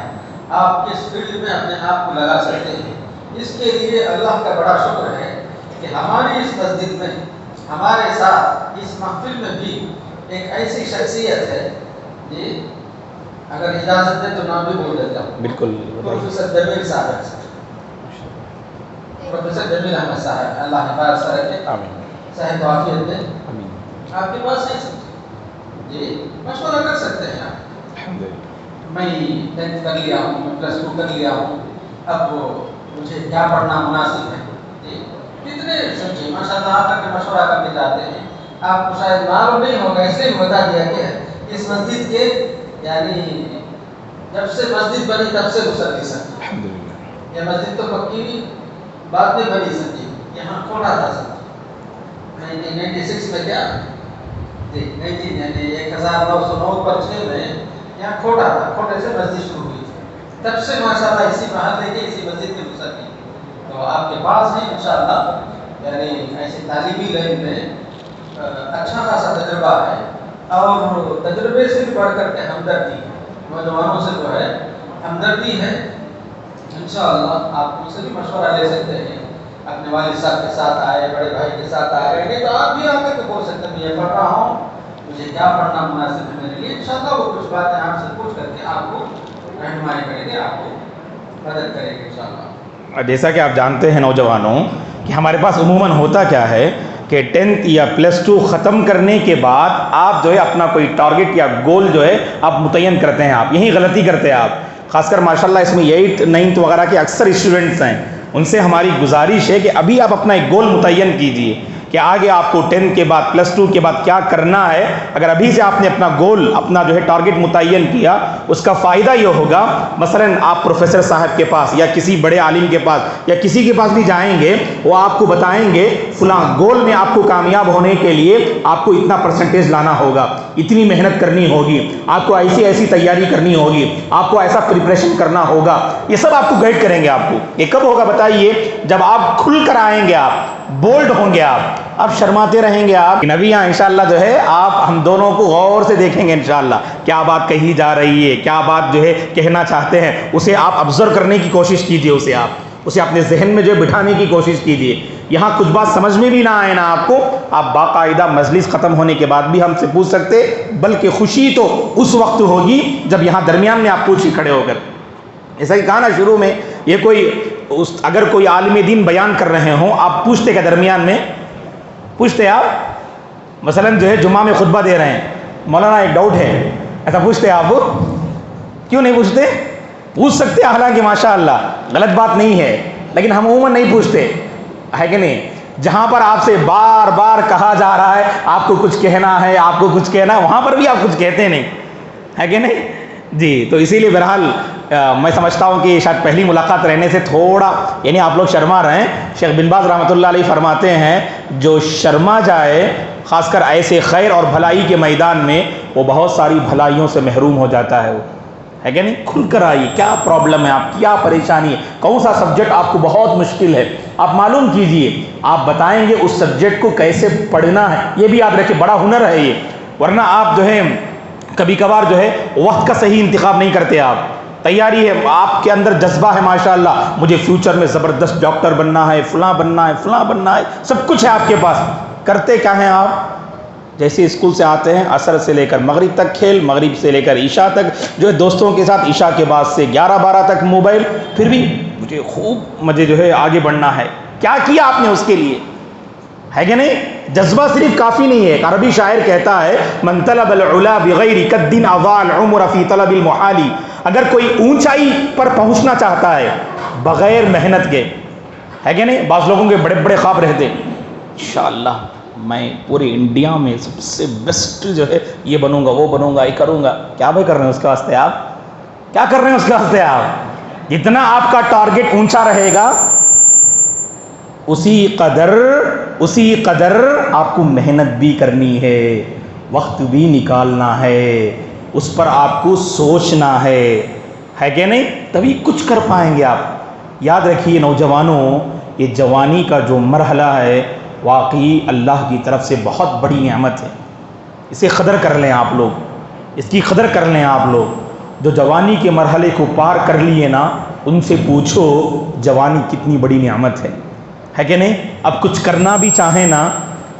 آپ کس فیلڈ میں اپنے آپ کو لگا سکتے ہیں، اس کے لیے اللہ کا بڑا شکر ہے کہ ہماری اس مسجد میں ہمارے ساتھ اس محفل میں بھی ایک ایسی شخصیت ہے جی، اگر اجازت دے تو نام بھی بول دیتا ہوں. بالکل. پروفیسر جمیل صاحب، پروفیسر جمیل احمد صاحب، اللہ حفاظت سے رکھے، صحت و عافیت دے. آپ کے پاس نہیں سکتے جی، مشورہ کر سکتے ہیں آپ. میں 10th کر لیا ہوں، میں +2 کر لیا ہوں، اب مجھے کیا پڑھنا مناسب ہے جی. کتنے سوچیے ماشاء اللہ آپ کر کے مشورہ کرنے جاتے ہیں. آپ کو شاید معلوم نہیں ہوگا، اس لیے بتا دیا کہ اس مسجد کے یعنی جب سے مسجد بنی تب سے گزر نہیں سکتی. یہ مسجد تو پکی ہوئی بعد میں بنی سکتی، یہاں کھولا تھا سب 1996 میں، کیا جی 1909 پر 6 میں یہاں کھوٹا تھا، کھوٹے سے مسجد شروع ہوئی تھی. تب سے ماشاءاللہ اسی محلے کے اسی مسجد کے گزر گئی. تو آپ کے پاس ہیں انشاءاللہ یعنی ایسی تعلیمی لائن میں اچھا خاصا تجربہ ہے، اور تجربے سے بھی بڑھ کر کے ہمدردی، نوجوانوں سے جو ہے ہمدردی ہے. انشاءاللہ آپ مجھ سے بھی مشورہ لے سکتے ہیں، اپنے والد صاحب کے ساتھ آئے، بڑے بھائی کے ساتھ آئے، تو آپ بھی آ کر کے بول سکتے ہیں میں یہ پڑھ رہا ہوں، مجھے کیا پڑھنا مناسب ہے میرے لیے. انشاءاللہ وہ کچھ باتیں آپ سے پوچھ کر کے آپ کو رہنمائی کریں گے، آپ کو مدد کریں گے انشاءاللہ. جیسا کہ آپ جانتے ہیں نوجوانوں کہ ہمارے پاس عموماً ہوتا کیا ہے کہ 10th یا +2 ختم کرنے کے بعد آپ جو ہے اپنا کوئی ٹارگٹ یا گول جو ہے آپ متعین کرتے ہیں. آپ یہی غلطی کرتے ہیں آپ، خاص کر ماشاءاللہ اس میں 8th 9th وغیرہ کے اکثر اسٹوڈنٹس ہیں. ان سے ہماری گزارش ہے کہ ابھی آپ اپنا ایک گول متعین کیجئے کہ آگے آپ کو 10th کے بعد +2 کے بعد کیا کرنا ہے. اگر ابھی سے آپ نے اپنا گول، اپنا جو ہے ٹارگٹ متعین کیا، اس کا فائدہ یہ ہوگا مثلا آپ پروفیسر صاحب کے پاس یا کسی بڑے عالم کے پاس یا کسی کے پاس بھی جائیں گے، وہ آپ کو بتائیں گے فلاں گول میں آپ کو کامیاب ہونے کے لیے آپ کو اتنا پرسنٹیج لانا ہوگا، اتنی محنت کرنی ہوگی، آپ کو ایسی تیاری کرنی ہوگی، آپ کو ایسا پریپریشن کرنا ہوگا. یہ سب آپ کو گائیڈ کریں گے. آپ کو یہ کب ہوگا بتائیے؟ جب آپ کھل کر آئیں گے، آپ بولڈ ہوں گے، آپ شرماتے رہیں گے. آپ نبی یہاں انشاءاللہ جو ہے آپ ہم دونوں کو غور سے دیکھیں گے انشاءاللہ، کیا بات کہی جا رہی ہے، کیا بات جو ہے کہنا چاہتے ہیں، اسے آپ آبزرو کرنے کی کوشش کیجئے، اسے اپنے ذہن میں جو بٹھانے کی کوشش کیجئے. یہاں کچھ بات سمجھ میں بھی نہ آئے نا آپ کو، آپ باقاعدہ مجلس ختم ہونے کے بعد بھی ہم سے پوچھ سکتے، بلکہ خوشی تو اس وقت ہوگی جب یہاں درمیان میں آپ پوچھیں کھڑے ہو کر. ایسا ہی کہا نا شروع میں، یہ کوئی اگر کوئی عالم دین بیان کر رہے ہوں، آپ پوچھتے کہ درمیان میں پوچھتے آپ مثلا جو ہے جمعہ میں خطبہ دے رہے ہیں، مولانا ایک ڈاؤٹ ہے، ایسا پوچھتے آپ؟ کیوں نہیں پوچھتے؟ پوچھ سکتے، حالانکہ ماشاءاللہ غلط بات نہیں ہے، لیکن ہم عموماً نہیں پوچھتے، ہے کہ نہیں؟ جہاں پر آپ سے بار بار کہا جا رہا ہے آپ کو کچھ کہنا ہے، آپ کو کچھ کہنا ہے، وہاں پر بھی آپ کچھ کہتے نہیں، ہے کہ نہیں جی. تو اسی لیے بہرحال میں سمجھتا ہوں کہ شاید پہلی ملاقات رہنے سے تھوڑا یعنی آپ لوگ شرما رہے ہیں. شیخ بن باز رحمۃ اللہ علیہ فرماتے ہیں جو شرما جائے خاص کر ایسے خیر اور بھلائی کے میدان میں، وہ بہت ساری بھلائیوں سے محروم ہو جاتا ہے. وہ ہے کہ نہیں؟ کھل کر آئیے، کیا پرابلم ہے، آپ کیا پریشانی ہے، کون سا سبجیکٹ آپ کو بہت مشکل ہے، آپ معلوم کیجئے. آپ بتائیں گے اس سبجیکٹ کو کیسے پڑھنا ہے، یہ بھی یاد رکھیں، بڑا ہنر ہے یہ. ورنہ آپ جو ہے کبھی کبھار جو ہے وقت کا صحیح انتخاب نہیں کرتے. آپ تیاری ہے، آپ کے اندر جذبہ ہے ماشاءاللہ، مجھے فیوچر میں زبردست ڈاکٹر بننا ہے، فلاں بننا ہے، فلاں بننا ہے، سب کچھ ہے آپ کے پاس. کرتے کیا ہیں آپ؟ جیسے اسکول سے آتے ہیں، عصر سے لے کر مغرب تک کھیل، مغرب سے لے کر عشاء تک جو ہے دوستوں کے ساتھ، عشاء کے بعد سے 11-12 تک موبائل. پھر بھی مجھے خوب مجھے جو ہے آگے بڑھنا ہے. کیا کیا آپ نے اس کے لیے؟ ہے کہ نہیں؟ جذبہ صرف کافی نہیں ہے. ایک عربی شاعر کہتا ہے من طلب العلا بغیر قد اضاع العمر فی طلب المحال. اگر کوئی اونچائی پر پہنچنا چاہتا ہے بغیر محنت کے، ہے کہ نہیں؟ بعض لوگوں کے بڑے بڑے خواب رہتے، انشاءاللہ میں پورے انڈیا میں سب سے بیسٹ جو ہے یہ بنوں گا، وہ بنوں گا، یہ کروں گا. کیا بھائی کر رہے ہیں اس کے واسطے آپ؟ کیا کر رہے ہیں اس کے واسطے آپ؟ جتنا آپ کا ٹارگٹ اونچا رہے گا اسی قدر آپ کو محنت بھی کرنی ہے، وقت بھی نکالنا ہے، اس پر آپ کو سوچنا ہے کہ نہیں؟ تبھی کچھ کر پائیں گے آپ. یاد رکھیے نوجوانوں، یہ جوانی کا جو مرحلہ ہے واقعی اللہ کی طرف سے بہت بڑی نعمت ہے. اسے قدر کر لیں آپ لوگ، اس کی قدر کر لیں آپ لوگ. جو جوانی کے مرحلے کو پار کر لیے نا، ان سے پوچھو جوانی کتنی بڑی نعمت ہے کہ نہیں؟ اب کچھ کرنا بھی چاہیں نا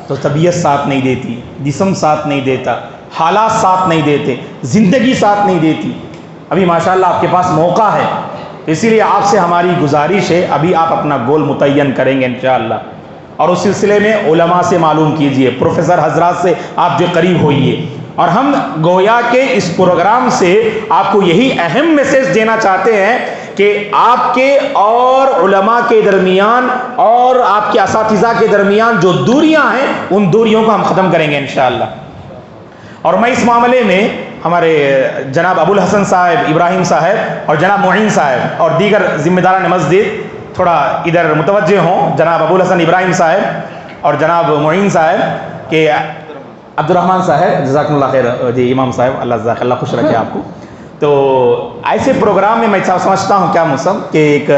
تو طبیعت ساتھ نہیں دیتی، جسم ساتھ نہیں دیتا، حالات ساتھ نہیں دیتے، زندگی ساتھ نہیں دیتی۔ ابھی ماشاءاللہ آپ کے پاس موقع ہے، اسی لیے آپ سے ہماری گزارش ہے ابھی آپ اپنا گول متعین کریں گے انشاءاللہ، اور اس سلسلے میں علماء سے معلوم کیجئے، پروفیسر حضرات سے آپ جو قریب ہوئیے، اور ہم گویا کہ اس پروگرام سے آپ کو یہی اہم میسج دینا چاہتے ہیں کہ آپ کے اور علماء کے درمیان اور آپ کے اساتذہ کے درمیان جو دوریاں ہیں ان دوریوں کو ہم ختم کریں گے انشاءاللہ۔ اور میں اس معاملے میں ہمارے جناب ابو الحسن صاحب ابراہیم صاحب اور جناب معین صاحب اور دیگر ذمہ داران مسجد تھوڑا ادھر متوجہ ہوں، جناب ابو الحسن ابراہیم صاحب اور جناب معین صاحب کہ عبد الرحمن صاحب جزاکم اللہ خیر، جی امام صاحب اللہ جزاک اللہ خوش رکھے آپ کو۔ تو ایسے پروگرام میں سمجھتا ہوں کیا موسم کہ ایک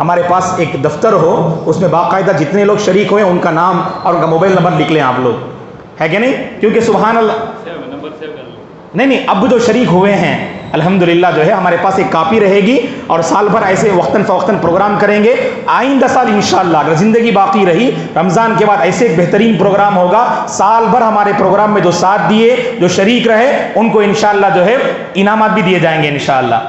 ہمارے پاس ایک دفتر ہو، اس میں باقاعدہ جتنے لوگ شریک ہوئے ان کا نام اور ان کا موبائل نمبر لکھ لیں آپ لوگ، ہے کہ نہیں؟ کیونکہ سبحان اللہ نہیں اب جو شریک ہوئے ہیں الحمدللہ جو ہے ہمارے پاس ایک کاپی رہے گی، اور سال بھر ایسے وقتاً فوقتاً پروگرام کریں گے۔ آئندہ سال انشاءاللہ اگر زندگی باقی رہی رمضان کے بعد ایسے ایک بہترین پروگرام ہوگا، سال بھر ہمارے پروگرام میں جو ساتھ دیے جو شریک رہے ان کو انشاءاللہ جو ہے انعامات بھی دیے جائیں گے انشاءاللہ۔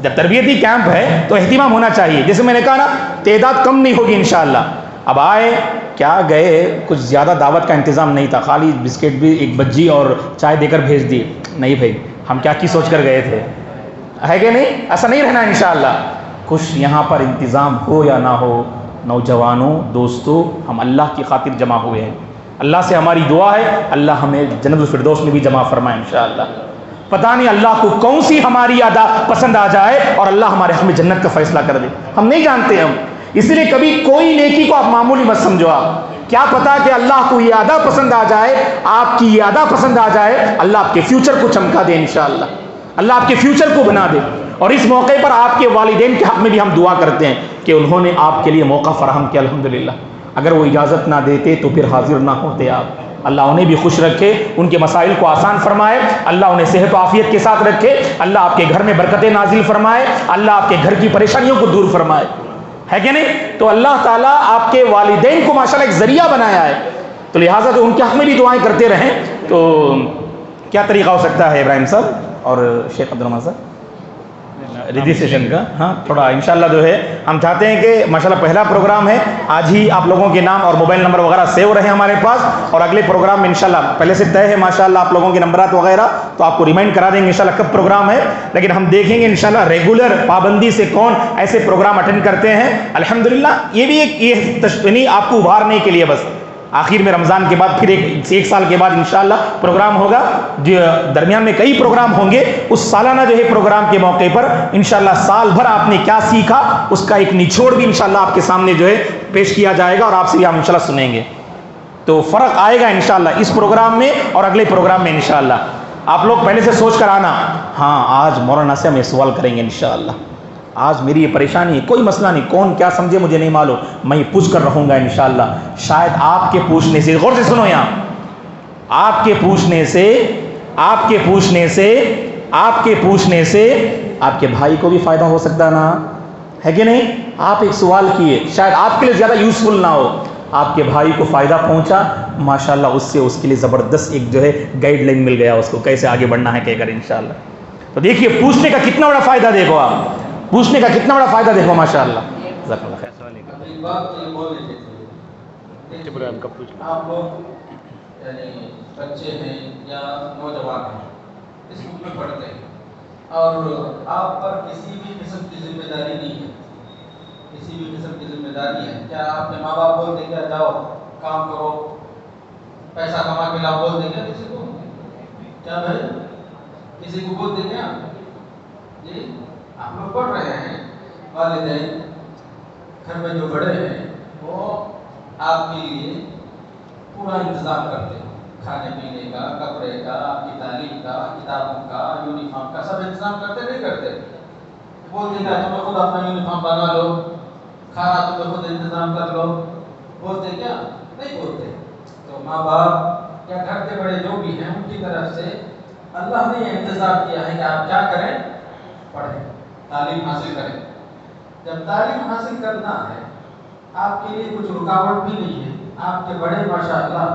جب تربیتی کیمپ ہے تو اہتمام ہونا چاہیے، جیسے میں نے کہا نا تعداد کم نہیں ہوگی انشاءاللہ۔ اب آئے کیا گئے، کچھ زیادہ دعوت کا انتظام نہیں تھا، خالی بسکٹ بھی ایک بجی اور چائے دے کر بھیج دی، نہیں بھائی ہم کیا کی سوچ کر گئے تھے، ہے کہ نہیں؟ ایسا نہیں رہنا انشاءاللہ۔ کچھ یہاں پر انتظام ہو یا نہ ہو، نوجوانوں دوستوں ہم اللہ کی خاطر جمع ہوئے ہیں، اللہ سے ہماری دعا ہے اللہ ہمیں جنت الفردوس میں بھی جمع فرمائے انشاءاللہ۔ پتہ نہیں اللہ کو کون سی ہماری ادا پسند آ جائے اور اللہ ہمارے حق میں جنت کا فیصلہ کر دے، ہم نہیں جانتے ہم، اس لیے کبھی کوئی نیکی کو آپ معمولی مت سمجھو۔ آپ کیا پتا کہ اللہ کو یہ ادا پسند آ جائے، آپ کی یہ ادا پسند آ جائے، اللہ آپ کے فیوچر کو چمکا دے انشاءاللہ، اللہ آپ کے فیوچر کو بنا دے۔ اور اس موقع پر آپ کے والدین کے حق میں بھی ہم دعا کرتے ہیں کہ انہوں نے آپ کے لیے موقع فراہم کیا الحمدللہ، اگر وہ اجازت نہ دیتے تو پھر حاضر نہ ہوتے آپ۔ اللہ انہیں بھی خوش رکھے، ان کے مسائل کو آسان فرمائے، اللہ انہیں صحت و عافیت کے ساتھ رکھے، اللہ آپ کے گھر میں برکتیں نازل فرمائے، اللہ آپ کے گھر کی پریشانیوں کو دور فرمائے، ہے کہ نہیں؟ تو اللہ تعالیٰ آپ کے والدین کو ماشاءاللہ ایک ذریعہ بنایا ہے، تو لہٰذا تو ان کے حق میں بھی دعائیں کرتے رہیں۔ تو کیا طریقہ ہو سکتا ہے ابراہیم صاحب اور شیخ عبد الرحمن صاحب رجسٹریشن کا؟ ہاں تھوڑا انشاءاللہ جو ہے ہم چاہتے ہیں کہ ماشاءاللہ پہلا پروگرام ہے، آج ہی آپ لوگوں کے نام اور موبائل نمبر وغیرہ سیو رہے ہمارے پاس، اور اگلے پروگرام میں انشاءاللہ پہلے سے طے ہے ماشاءاللہ آپ لوگوں کے نمبرات وغیرہ، تو آپ کو ریمائنڈ کرا دیں گے انشاءاللہ کب پروگرام ہے، لیکن ہم دیکھیں گے انشاءاللہ ریگولر پابندی سے کون ایسے پروگرام اٹینڈ کرتے ہیں۔ الحمدللہ یہ بھی ایک آپ کو ابھارنے کے لیے، بس آخر میں رمضان کے بعد پھر ایک سال کے بعد انشاءاللہ پروگرام ہوگا، جو درمیان میں کئی پروگرام ہوں گے، اس سالانہ جو ہے پروگرام کے موقع پر انشاءاللہ سال بھر آپ نے کیا سیکھا اس کا ایک نچوڑ بھی انشاءاللہ آپ کے سامنے جو ہے پیش کیا جائے گا، اور آپ سے بھی ہم انشاءاللہ سنیں گے، تو فرق آئے گا انشاءاللہ اس پروگرام میں اور اگلے پروگرام میں انشاءاللہ۔ آپ لوگ پہلے سے سوچ کر آنا، ہاں آج مولانا سے ہم یہ سوال کریں گے انشاءاللہ، آج میری یہ پریشانی ہے، کوئی مسئلہ نہیں، کون کیا سمجھے مجھے نہیں معلوم، میں یہ پوچھ کر رہوں گا انشاءاللہ۔ شاید آپ کے پوچھنے سے، غور سے سنو یہاں، آپ کے پوچھنے سے آپ کے بھائی کو بھی فائدہ ہو سکتا نا، ہے کہ نہیں؟ آپ ایک سوال کیے، شاید آپ کے لیے زیادہ یوزفل نہ ہو، آپ کے بھائی کو فائدہ پہنچا ماشاءاللہ، اس سے اس کے لیے زبردست ایک جو ہے گائیڈ لائن مل گیا، اس کو کیسے آگے بڑھنا ہے کہہ کر انشاءاللہ۔ تو دیکھیے پوچھنے کا کتنا بڑا فائدہ، دیکھو آپ پوچھنے کا کتنا بڑا فائدہ دیکھو ماشاءاللہ۔ جزاک اللہ خیر۔ آپ لوگ یعنی بچے ہیں یا نوجوان ہیں، اسکول میں پڑھتے ہیں، اور آپ پر کسی بھی قسم کی ذمہ داری نہیں ہے، کسی بھی قسم کی ذمہ داری ہے، کیا آپ کے ماں باپ بول دیں گے جاؤ کام کرو پیسہ کما کے لاؤ، بول دیں گے کسی کو؟ کیا بھائی کسی کو بول دیں گے آپ؟ جی آپ لوگ پڑھ رہے ہیں، والدین گھر میں جو بڑے ہیں وہ آپ کے لیے پورا انتظام کرتے ہیں، کھانے پینے کا، کپڑے کا، آپ کی تعلیم کا، کتابوں کا، یونیفارم کا، سب انتظام کرتے نہیں کرتے؟ بولتے کیا تمہیں خود اپنا یونیفارم بنا لو، کھانا تمہیں خود انتظام کر لو، بولتے کیا؟ نہیں بولتے۔ تو ماں باپ یا گھر کے بڑے جو بھی ہیں ان کی طرف سے اللہ نے یہ انتظام کیا ہے کہ آپ کیا کریں؟ پڑھیں، تعلیم حاصل کریں، جب تعلیم حاصل کرنا ہے آپ کے لیے کچھ رکاوٹ بھی نہیں ہے، آپ کے بڑے ماشاءاللہ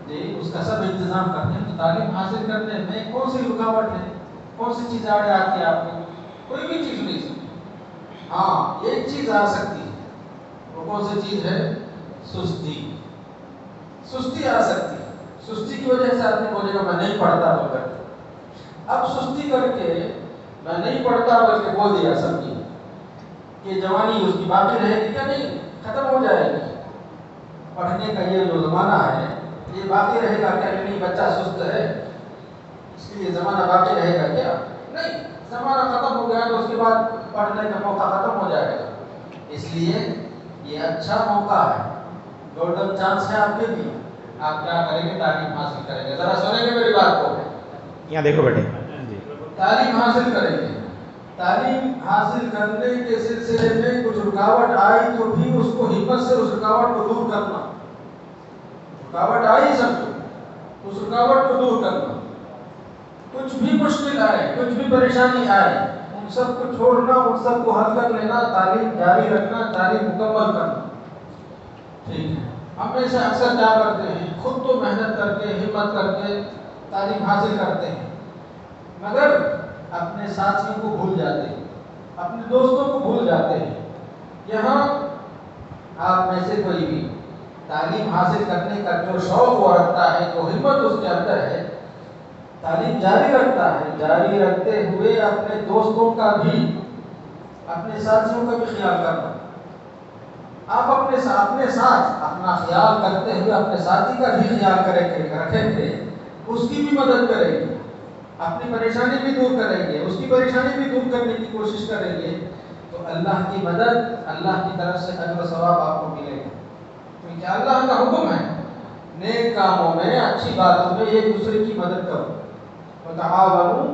جی اس کا سب انتظام کرتے ہیں، تو تعلیم حاصل کرنے میں کون سی رکاوٹ ہے، کون سی چیز آڑے آتی ہے آپ کو؟ کوئی بھی چیز نہیں سکتی۔ ہاں ایک چیز آ سکتی ہے، وہ کون سی چیز ہے؟ سستی۔ سستی آ سکتی ہے، سستی کی وجہ سے آدمی بولے گا میں نہیں پڑھتا تو کر کے، اب سستی کر کے میں نہیں پڑھتا بلکہ بول دیا سب کی کہ جوانی اس کی باقی رہے گی کیا؟ نہیں، ختم ہو جائے گی۔ پڑھنے کا یہ جو زمانہ ہے یہ باقی رہے گا کیا؟ نہیں، بچہ سست ہے اس لیے زمانہ باقی رہے گا کیا؟ نہیں، زمانہ ختم ہو گیا تو اس کے بعد پڑھنے کا موقع ختم ہو جائے گا۔ اس لیے یہ اچھا موقع ہے، گولڈن چانس ہے آپ کے لیے۔ آپ کیا کریں گے؟ تعلیم حاصل کریں گے۔ ذرا سنیں گے میری بات کو؟ یہاں دیکھو بیٹے جی، تعلیم حاصل کریں گے، تعلیم حاصل کرنے کے سلسلے میں کچھ رکاوٹ آئی تو بھی اس کو ہمت سے اس رکاوٹ کو دور کرنا۔ رکاوٹ آئی سب اس رکاوٹ کو دور کرنا، کچھ بھی مشکل آئے، کچھ بھی پریشانی آئے، ان سب کو چھوڑنا، ان سب کو حل کر لینا، تعلیم جاری رکھنا، تعلیم مکمل کرنا۔ ٹھیک ہے، ہم میں سے اکثر کیا کرتے ہیں؟ خود تو محنت کر کے ہمت کر کے تعلیم حاصل کرتے ہیں، مگر اپنے ساتھیوں کو بھول جاتے ہیں، اپنے دوستوں کو بھول جاتے ہیں۔ یہاں آپ میں سے کوئی بھی تعلیم حاصل کرنے کا جو شوق وہ رکھتا ہے، جو ہمت اس کے اندر ہے، تعلیم جاری رکھتا ہے، جاری رکھتے ہوئے اپنے دوستوں کا بھی، اپنے ساتھیوں کا بھی خیال کرنا۔ آپ اپنے ساتھ اپنا خیال کرتے ہوئے اپنے ساتھی کا بھی خیال رکھیں گے، اس کی بھی مدد کریں گے، اپنی پریشانی بھی دور کریں گے، اس کی پریشانی بھی دور کرنے کی کوشش کریں گے، تو اللہ کی مدد، اللہ کی طرف سے اجر و ثواب آپ کو ملے گا۔ کیونکہ اللہ کا حکم ہے نیک کاموں میں، اچھی باتوں میں ایک دوسرے کی مدد کرو۔ وَتَعَاوَنُوا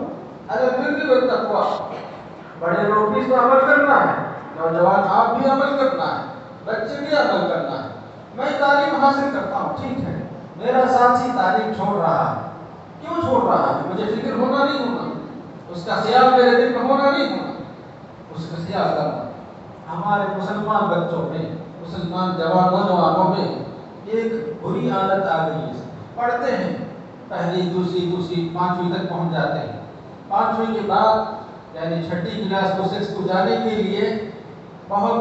عَلَى الْبِرِّ وَالتَّقْوَىٰ۔ بڑے لوگ بھی اس پر عمل کرنا ہے، نوجوان آپ بھی عمل کرنا ہے، بچے بھی عمل کرنا ہے۔ میں تعلیم حاصل کرتا ہوں، ٹھیک ہے، میرا ساتھی تعلیم چھوڑ رہا ہے، کیوں چھوڑ رہا ہے؟ مجھے فکر ہونا نہیں ہونا، اس کا خیال میرے دل میں ہونا نہیں ہونا، اس کا خیال کرنا۔ ہمارے مسلمان بچوں میں، مسلمان نوجوانوں میں ایک بری عادت آ گئی ہے، پڑھتے ہیں پہلی دوسری پانچویں تک پہنچ جاتے ہیں، پانچویں کے بعد یعنی چھٹی کلاس کو 6 کو جانے کے لیے بہت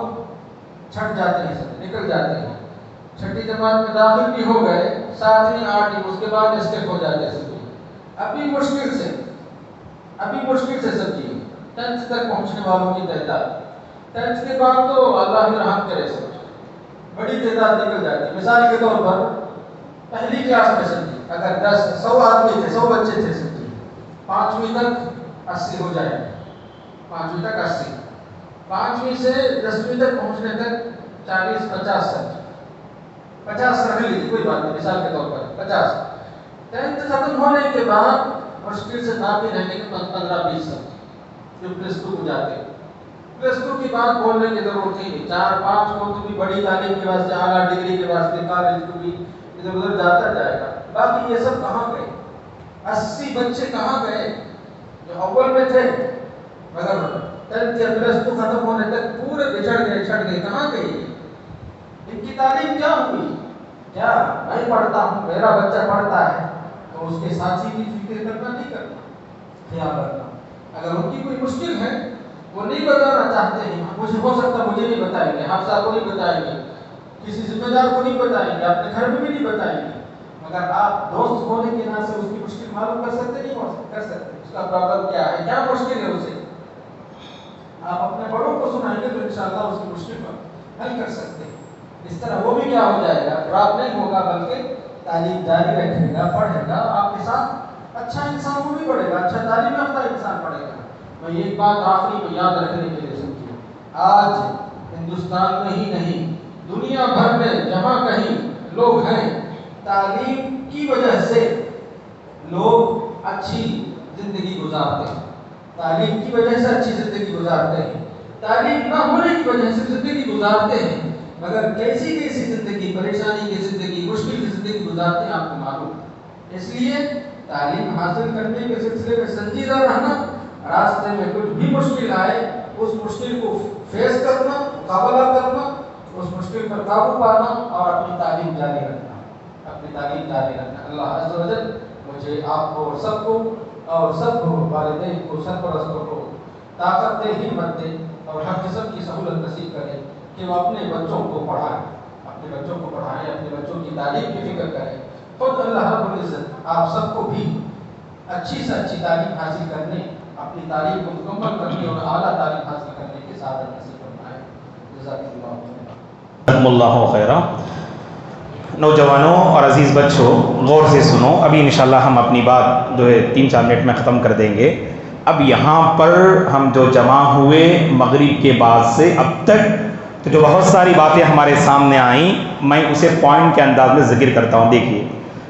چھٹ جاتے ہیں، سب نکل جاتے ہیں، چھٹی جماعت میں داخل بھی ہو گئے، 7ویں 8ویں، اس کے بعد اسکپ ہو جاتے ہیں سب، ابھی مشکل سے سب چیز 10th تک پہنچنے والوں کی تعداد، 10th کے بعد تو اللہ ہی رحم کرے، سب بڑی تعداد نکل جاتی ہے۔ مثال کے طور پر پہلی کلاس میں سمجھیے اگر 100 آدمی تھے، 100 بچے تھے سمجھیے، 5ویں تک 80 ہو جائے، 5ویں تک 80، 5ویں سے 10ویں تک پہنچنے تک 40-50 50 رکھ لیجیے، کوئی بات نہیں، مثال کے طور پر 50۔ 10th ختم ہونے کے بعد مشکل سے باقی رہنے کے 15-20 جو +2 کو جاتے ہیں، +2 کی بات بولنے کی ضرورت ہی نہیں، 4-5 کو تو بھی بڑی تعلیم کے واسطے، اعلیٰ ڈگری کے واسطے، کالج کو بھی ادھر ادھر جاتا جائے گا۔ باقی یہ سب کہاں گئے؟ 80 بچے کہاں گئے جو اول میں تھے، مگر 10th یا +2 ختم ہونے تک پورے بچھڑ گئے، کہاں گئے؟ ان کی تعلیم کیا ہوئی؟ کیا میں پڑھتا ہوں، میرا بچہ پڑھتا ہے تو اس کے ساتھی کی فکر کرنا، نہیں کرنا، خیال رکھنا۔ اگر ان کی کوئی مشکل ہے وہ نہیں بتانا چاہتے ہیں، مجھے ہو سکتا مجھے نہیں بتائیں گے، حافظہ کو نہیں بتائیں گے، کسی ذمہ دار کو نہیں بتائیں گے، اپنے گھر میں بھی نہیں بتائیں گے، مگر آپ دوست ہونے کے نام سے اس کی مشکل معلوم کر سکتے نہیں کر سکتے، اس کا پرابلم کیا ہے، کیا مشکل ہے اسے، آپ اپنے بڑوں کو سنائیں گے تو انشاءاللہ اس کی مشکل پر حل کر سکتے ہیں۔ اس طرح وہ بھی کیا ہو جائے گا، خراب نہیں ہوگا، بلکہ تعلیم جاری رکھے گا، پڑھے گا، آپ کے ساتھ اچھا انسان وہ بھی پڑھے گا، اچھا تعلیم یافتہ انسان پڑھے گا۔ میں ایک بات آخری میں یاد رکھنے کے لیے سمجھیے، آج ہندوستان میں ہی نہیں دنیا بھر میں جہاں کہیں لوگ ہیں، تعلیم کی وجہ سے لوگ اچھی زندگی گزارتے ہیں، تعلیم کی وجہ سے اچھی زندگی گزارتے ہیں، تعلیم نہ ہونے کی وجہ سے زندگی گزارتے ہیں، مگر کیسی زندگی، پریشانی کی زندگی، مشکل کی زندگی گزارتے ہیں آپ کو معلوم ہے۔ اس لیے تعلیم حاصل کرنے کے سلسلے میں سنجیدہ رہنا راستے میں کچھ بھی مشکل آئے اس مشکل کو فیس کرنا، مقابلہ کرنا، اس مشکل پر قابو پانا اور اپنی تعلیم جاری رکھنا، اللہ عز و جل مجھے، آپ کو اور سب کو والدین کو، سرپرستوں کو طاقت دے، ہمت دے اور ہر قسم کی سہولت نصیب کرے کہ وہ اپنے بچوں کو پڑھائیں، اپنے بچوں کی تعلیم کی فکر کریں۔ خود اللہ رب العزت آپ سب کو بھی اچھی سے اچھی تعلیم حاصل کرنے، اپنی تعلیم کو مکمل کرنے اور اعلیٰ تعلیم حاصل کرنے کی سعادت نصیب فرمائے۔ جزاک اللہ خیرہ۔ نوجوانوں اور عزیز بچوں، غور سے سنو، ابھی انشاءاللہ ہم اپنی بات جو ہے 3-4 منٹ میں ختم کر دیں گے۔ اب یہاں پر ہم جو جمع ہوئے مغرب کے بعد سے اب تک، تو جو بہت ساری باتیں ہمارے سامنے آئیں، میں اسے پوائنٹ کے انداز میں ذکر کرتا ہوں۔ دیکھیے،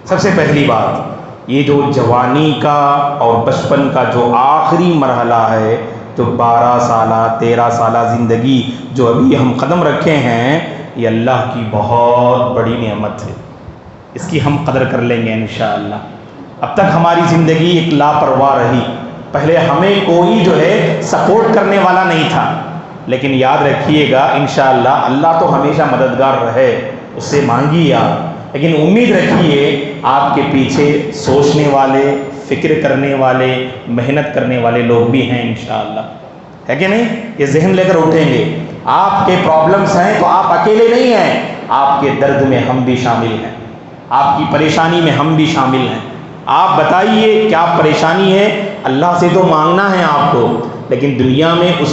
سب سے پہلی بات، یہ جو جوانی کا اور بچپن کا جو آخری مرحلہ ہے، جو 12 سالہ 13 سالہ زندگی جو ابھی ہم قدم رکھے ہیں، یہ اللہ کی بہت بڑی نعمت ہے، اس کی ہم قدر کر لیں گے انشاءاللہ۔ اب تک ہماری زندگی ایک لاپرواہ رہی، پہلے ہمیں کوئی جو ہے سپورٹ کرنے والا نہیں تھا، لیکن یاد رکھیے گا انشاءاللہ اللہ تو ہمیشہ مددگار رہے، اس سے مانگیے آپ، لیکن امید رکھیے آپ کے پیچھے سوچنے والے، فکر کرنے والے، محنت کرنے والے لوگ بھی ہیں انشاءاللہ، ہے کہ نہیں؟ یہ ذہن لے کر اٹھیں گے۔ آپ کے پرابلمز ہیں تو آپ اکیلے نہیں ہیں، آپ کے درد میں ہم بھی شامل ہیں، آپ کی پریشانی میں ہم بھی شامل ہیں۔ آپ بتائیے کیا پریشانی ہے، اللہ سے تو مانگنا ہے آپ کو، لیکن دنیا میں اس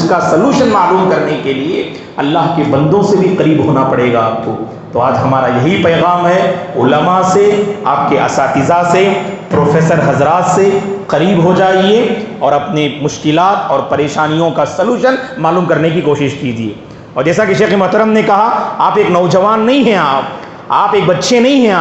کا سلوشن معلوم کرنے کے لیے اللہ کے بندوں سے بھی قریب ہونا پڑے گا آپ کو۔ تو آج ہمارا یہی پیغام ہے، علماء سے، آپ کے اساتذہ سے، پروفیسر حضرات سے قریب ہو جائیے اور اپنے مشکلات اور پریشانیوں کا سلوشن معلوم کرنے کی کوشش کیجیے۔ اور جیسا کہ شیخ محترم نے کہا، آپ ایک نوجوان نہیں ہیں، آپ ایک بچے نہیں ہیں،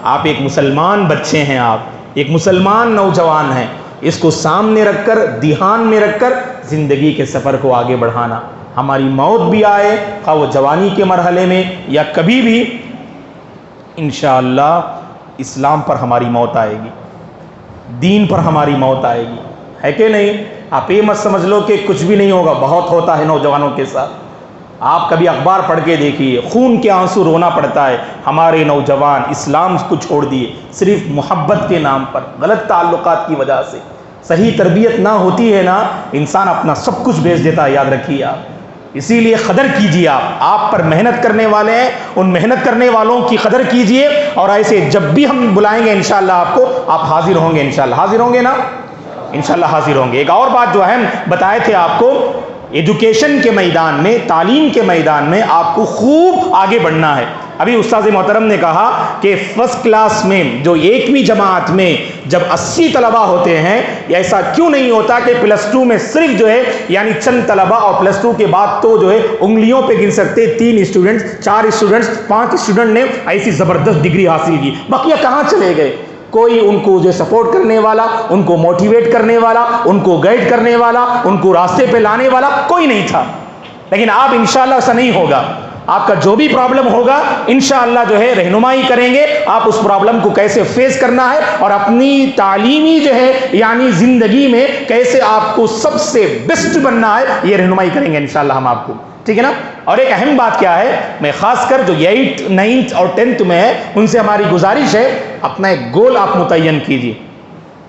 آپ ایک مسلمان بچے ہیں، آپ ایک مسلمان نوجوان ہیں۔ اس کو سامنے رکھ کر، دھیان میں رکھ کر زندگی کے سفر کو آگے بڑھانا۔ ہماری موت بھی آئے، خواہ وہ جوانی کے مرحلے میں یا کبھی بھی، انشاءاللہ اسلام پر ہماری موت آئے گی، دین پر ہماری موت آئے گی، ہے کہ نہیں؟ آپ یہ مت سمجھ لو کہ کچھ بھی نہیں ہوگا، بہت ہوتا ہے نوجوانوں کے ساتھ۔ آپ کبھی اخبار پڑھ کے دیکھیے، خون کے آنسو رونا پڑتا ہے، ہمارے نوجوان اسلام کو چھوڑ دیے صرف محبت کے نام پر، غلط تعلقات کی وجہ سے۔ صحیح تربیت نہ ہوتی ہے نا، انسان اپنا سب کچھ بیچ دیتا ہے، یاد رکھیے آپ۔ اسی لیے قدر کیجیے، آپ پر محنت کرنے والے ہیں، ان محنت کرنے والوں کی قدر کیجیے، اور ایسے جب بھی ہم بلائیں گے انشاءاللہ آپ کو، آپ حاضر ہوں گے انشاءاللہ۔ حاضر ہوں گے نا؟ انشاءاللہ حاضر ہوں گے۔ ایک اور بات جو اہم بتائے تھے آپ کو، ایجوکیشن کے میدان میں، تعلیم کے میدان میں آپ کو خوب آگے بڑھنا ہے۔ ابھی استاد محترم نے کہا کہ فرسٹ کلاس میں جو 1ویں جماعت میں جب 80 طلبہ ہوتے ہیں، ایسا کیوں نہیں ہوتا کہ +2 میں صرف جو ہے یعنی چند طلبہ، اور +2 کے بعد تو جو ہے انگلیوں پہ گن سکتے 3 اسٹوڈنٹس، 4 اسٹوڈنٹس، 5 اسٹوڈنٹ نے ایسی زبردست ڈگری حاصل کی، بقیہ کہاں چلے گئے؟ کوئی ان کو جو سپورٹ کرنے والا، ان کو موٹیویٹ کرنے والا، ان کو گائیڈ کرنے والا، ان کو راستے پہ لانے والا کوئی نہیں تھا۔ لیکن آپ انشاءاللہ ایسا نہیں ہوگا، آپ کا جو بھی پرابلم ہوگا انشاءاللہ جو ہے رہنمائی کریں گے، آپ اس پرابلم کو کیسے فیس کرنا ہے اور اپنی تعلیمی جو ہے یعنی زندگی میں کیسے آپ کو سب سے بیسٹ بننا ہے، یہ رہنمائی کریں گے انشاءاللہ ہم آپ کو، ٹھیک ہے نا؟ اور ایک اہم بات کیا ہے، میں خاص کر جو 8th 9th اور 10th میں ہے ان سے ہماری گزارش ہے، اپنا ایک گول آپ متعین کیجیے،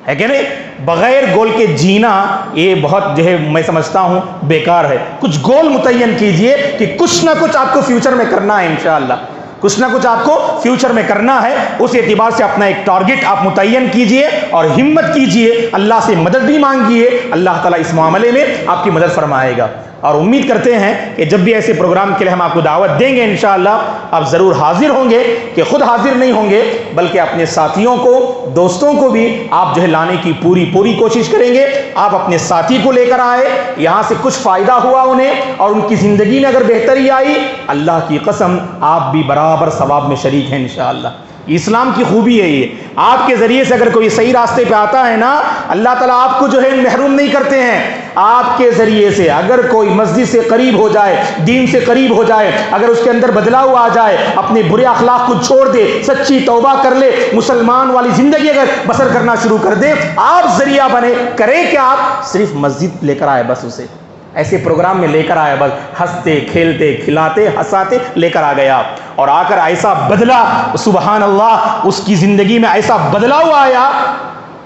ہے کہ نہیں؟ بغیر گول کے جینا یہ بہت جو ہے میں سمجھتا ہوں بیکار ہے۔ کچھ گول متعین کیجئے کہ کچھ نہ کچھ آپ کو فیوچر میں کرنا ہے انشاءاللہ، کچھ نہ کچھ آپ کو فیوچر میں کرنا ہے، اس اعتبار سے اپنا ایک ٹارگٹ آپ متعین کیجئے اور ہمت کیجئے، اللہ سے مدد بھی مانگیے، اللہ تعالیٰ اس معاملے میں آپ کی مدد فرمائے گا۔ اور امید کرتے ہیں کہ جب بھی ایسے پروگرام کے لیے ہم آپ کو دعوت دیں گے انشاءاللہ آپ ضرور حاضر ہوں گے، کہ خود حاضر نہیں ہوں گے بلکہ اپنے ساتھیوں کو، دوستوں کو بھی آپ جو ہے لانے کی پوری کوشش کریں گے۔ آپ اپنے ساتھی کو لے کر آئے، یہاں سے کچھ فائدہ ہوا انہیں اور ان کی زندگی میں اگر بہتری آئی، اللہ کی قسم آپ بھی برابر ثواب میں شریک ہیں انشاءاللہ۔ اسلام کی خوبی ہے یہ. آپ کے ذریعے سے اگر کوئی صحیح راستے پہ آتا ہے نا, اللہ تعالیٰ آپ کو جو ہے محروم نہیں کرتے ہیں. آپ کے ذریعے سے اگر کوئی مسجد سے قریب ہو جائے, دین سے قریب ہو جائے, اگر اس کے اندر بدلاؤ آ جائے, اپنے برے اخلاق کو چھوڑ دے, سچی توبہ کر لے, مسلمان والی زندگی اگر بسر کرنا شروع کر دے, آپ ذریعہ بنے. کریں کہ آپ صرف مسجد لے کر آئے, بس اسے ایسے پروگرام میں لے کر آئے, بس ہنستے کھیلتے کھلاتے ہنساتے لے کر آ گیا, اور آ کر ایسا بدلا, سبحان اللہ, اس کی زندگی میں ایسا بدلاؤ آیا,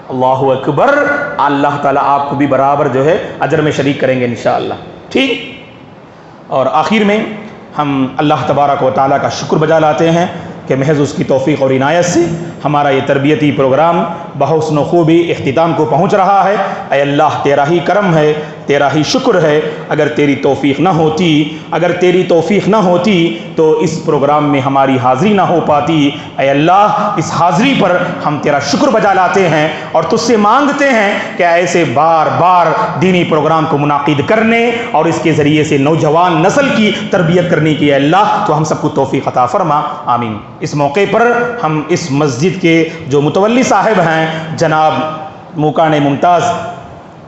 اللہ اکبر, اللہ تعالیٰ آپ کو بھی برابر جو ہے اجر میں شریک کریں گے انشاءاللہ. ٹھیک. اور آخر میں ہم اللہ تبارک و تعالیٰ کا شکر بجا لاتے ہیں کہ محض اس کی توفیق اور عنایت سے ہمارا یہ تربیتی پروگرام بحسن و خوبی اختتام کو پہنچ رہا ہے. اے اللہ, تیرا ہی کرم ہے, تیرا ہی شکر ہے. اگر تیری توفیق نہ ہوتی, اگر تیری توفیق نہ ہوتی تو اس پروگرام میں ہماری حاضری نہ ہو پاتی. اے اللہ, اس حاضری پر ہم تیرا شکر بجا لاتے ہیں اور تجھ سے مانگتے ہیں کہ ایسے بار بار دینی پروگرام کو منعقد کرنے اور اس کے ذریعے سے نوجوان نسل کی تربیت کرنے کی اے اللہ تو ہم سب کو توفیق عطا فرما, آمین. اس موقع پر ہم اس مسجد کے جو متولی صاحب ہیں جناب موکان ممتاز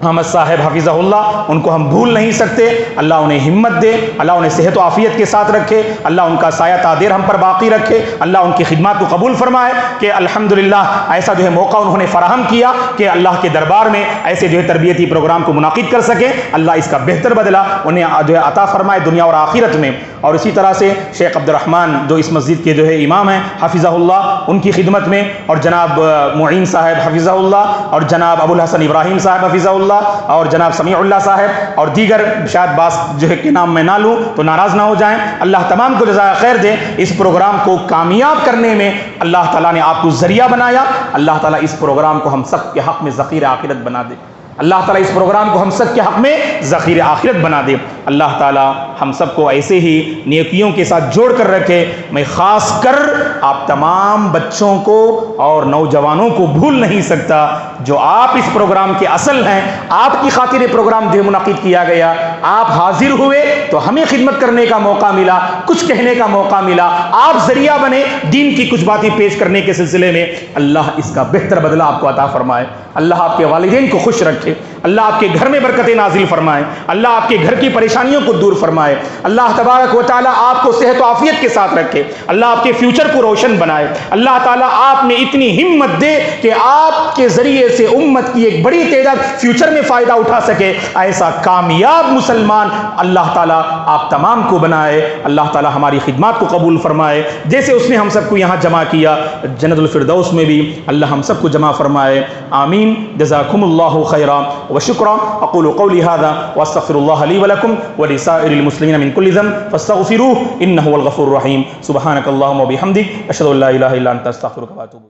احمد صاحب حفظہ اللہ, ان کو ہم بھول نہیں سکتے. اللہ انہیں ہمت دے, اللہ انہیں صحت و عافیت کے ساتھ رکھے, اللہ ان کا سایہ تادیر ہم پر باقی رکھے, اللہ ان کی خدمات کو قبول فرمائے کہ الحمدللہ ایسا جو ہے موقع انہوں نے فراہم کیا کہ اللہ کے دربار میں ایسے جو ہے تربیتی پروگرام کو منعقد کر سکے. اللہ اس کا بہتر بدلہ انہیں جو ہے عطا فرمائے دنیا اور آخرت میں. اور اسی طرح سے شیخ عبد الرحمن جو اس مسجد کے جو ہے امام ہیں حفظہ اللہ, ان کی خدمت میں, اور جناب معین صاحب حفظہ اللہ, اور جناب ابو الحسن ابراہیم صاحب حفظہ اللہ, اور جناب سمیع اللہ صاحب, اور دیگر شاید باس جو ہے کہ نام میں نہ لوں تو ناراض نہ ہو جائیں. اللہ تمام کو جزائے خیر دے. اس پروگرام کو کامیاب کرنے میں اللہ تعالیٰ نے آپ کو ذریعہ بنایا. اللہ تعالیٰ اس پروگرام کو ہم سب کے حق میں ذخیر آخرت بنا دے. اللہ تعالیٰ اس پروگرام کو ہم سب کے حق میں ذخیر آخرت بنا دے. اللہ تعالیٰ ہم سب کو ایسے ہی نیکیوں کے ساتھ جوڑ کر رکھے. میں خاص کر آپ تمام بچوں کو اور نوجوانوں کو بھول نہیں سکتا جو آپ اس پروگرام کے اصل ہیں. آپ کی خاطر یہ پروگرام جو منعقد کیا گیا, آپ حاضر ہوئے تو ہمیں خدمت کرنے کا موقع ملا, کچھ کہنے کا موقع ملا, آپ ذریعہ بنے دین کی کچھ باتیں پیش کرنے کے سلسلے میں. اللہ اس کا بہتر بدلہ آپ کو عطا فرمائے. اللہ آپ کے والدین کو خوش رکھے. اللہ آپ کے گھر میں برکتیں نازل فرمائے. اللہ آپ کے گھر کی پریشانیوں کو دور فرمائے. اللہ تبارک و تعالیٰ آپ کو صحت و عافیت کے ساتھ رکھے. اللہ آپ کے فیوچر کو روشن بنائے. اللہ تعالیٰ آپ میں اتنی ہمت دے کہ آپ کے ذریعے سے امت کی ایک بڑی تعداد فیوچر میں فائدہ اٹھا سکے. ایسا کامیاب مسلمان اللہ تعالیٰ آپ تمام کو بنائے. اللہ تعالیٰ ہماری خدمات کو قبول فرمائے. جیسے اس نے ہم سب کو یہاں جمع کیا, جنت الفردوس میں بھی اللہ ہم سب کو جمع فرمائے. آمین. جزاکم اللہ خیرا وشکرا. اقول قولی هذا واستغفر الله لي ولكم ولسائر المسلمين من كل ذنب فاستغفروه انه هو الغفور الرحيم. سبحانك اللهم وبحمدك اشهد ان لا اله الا انت استغفرك واتوب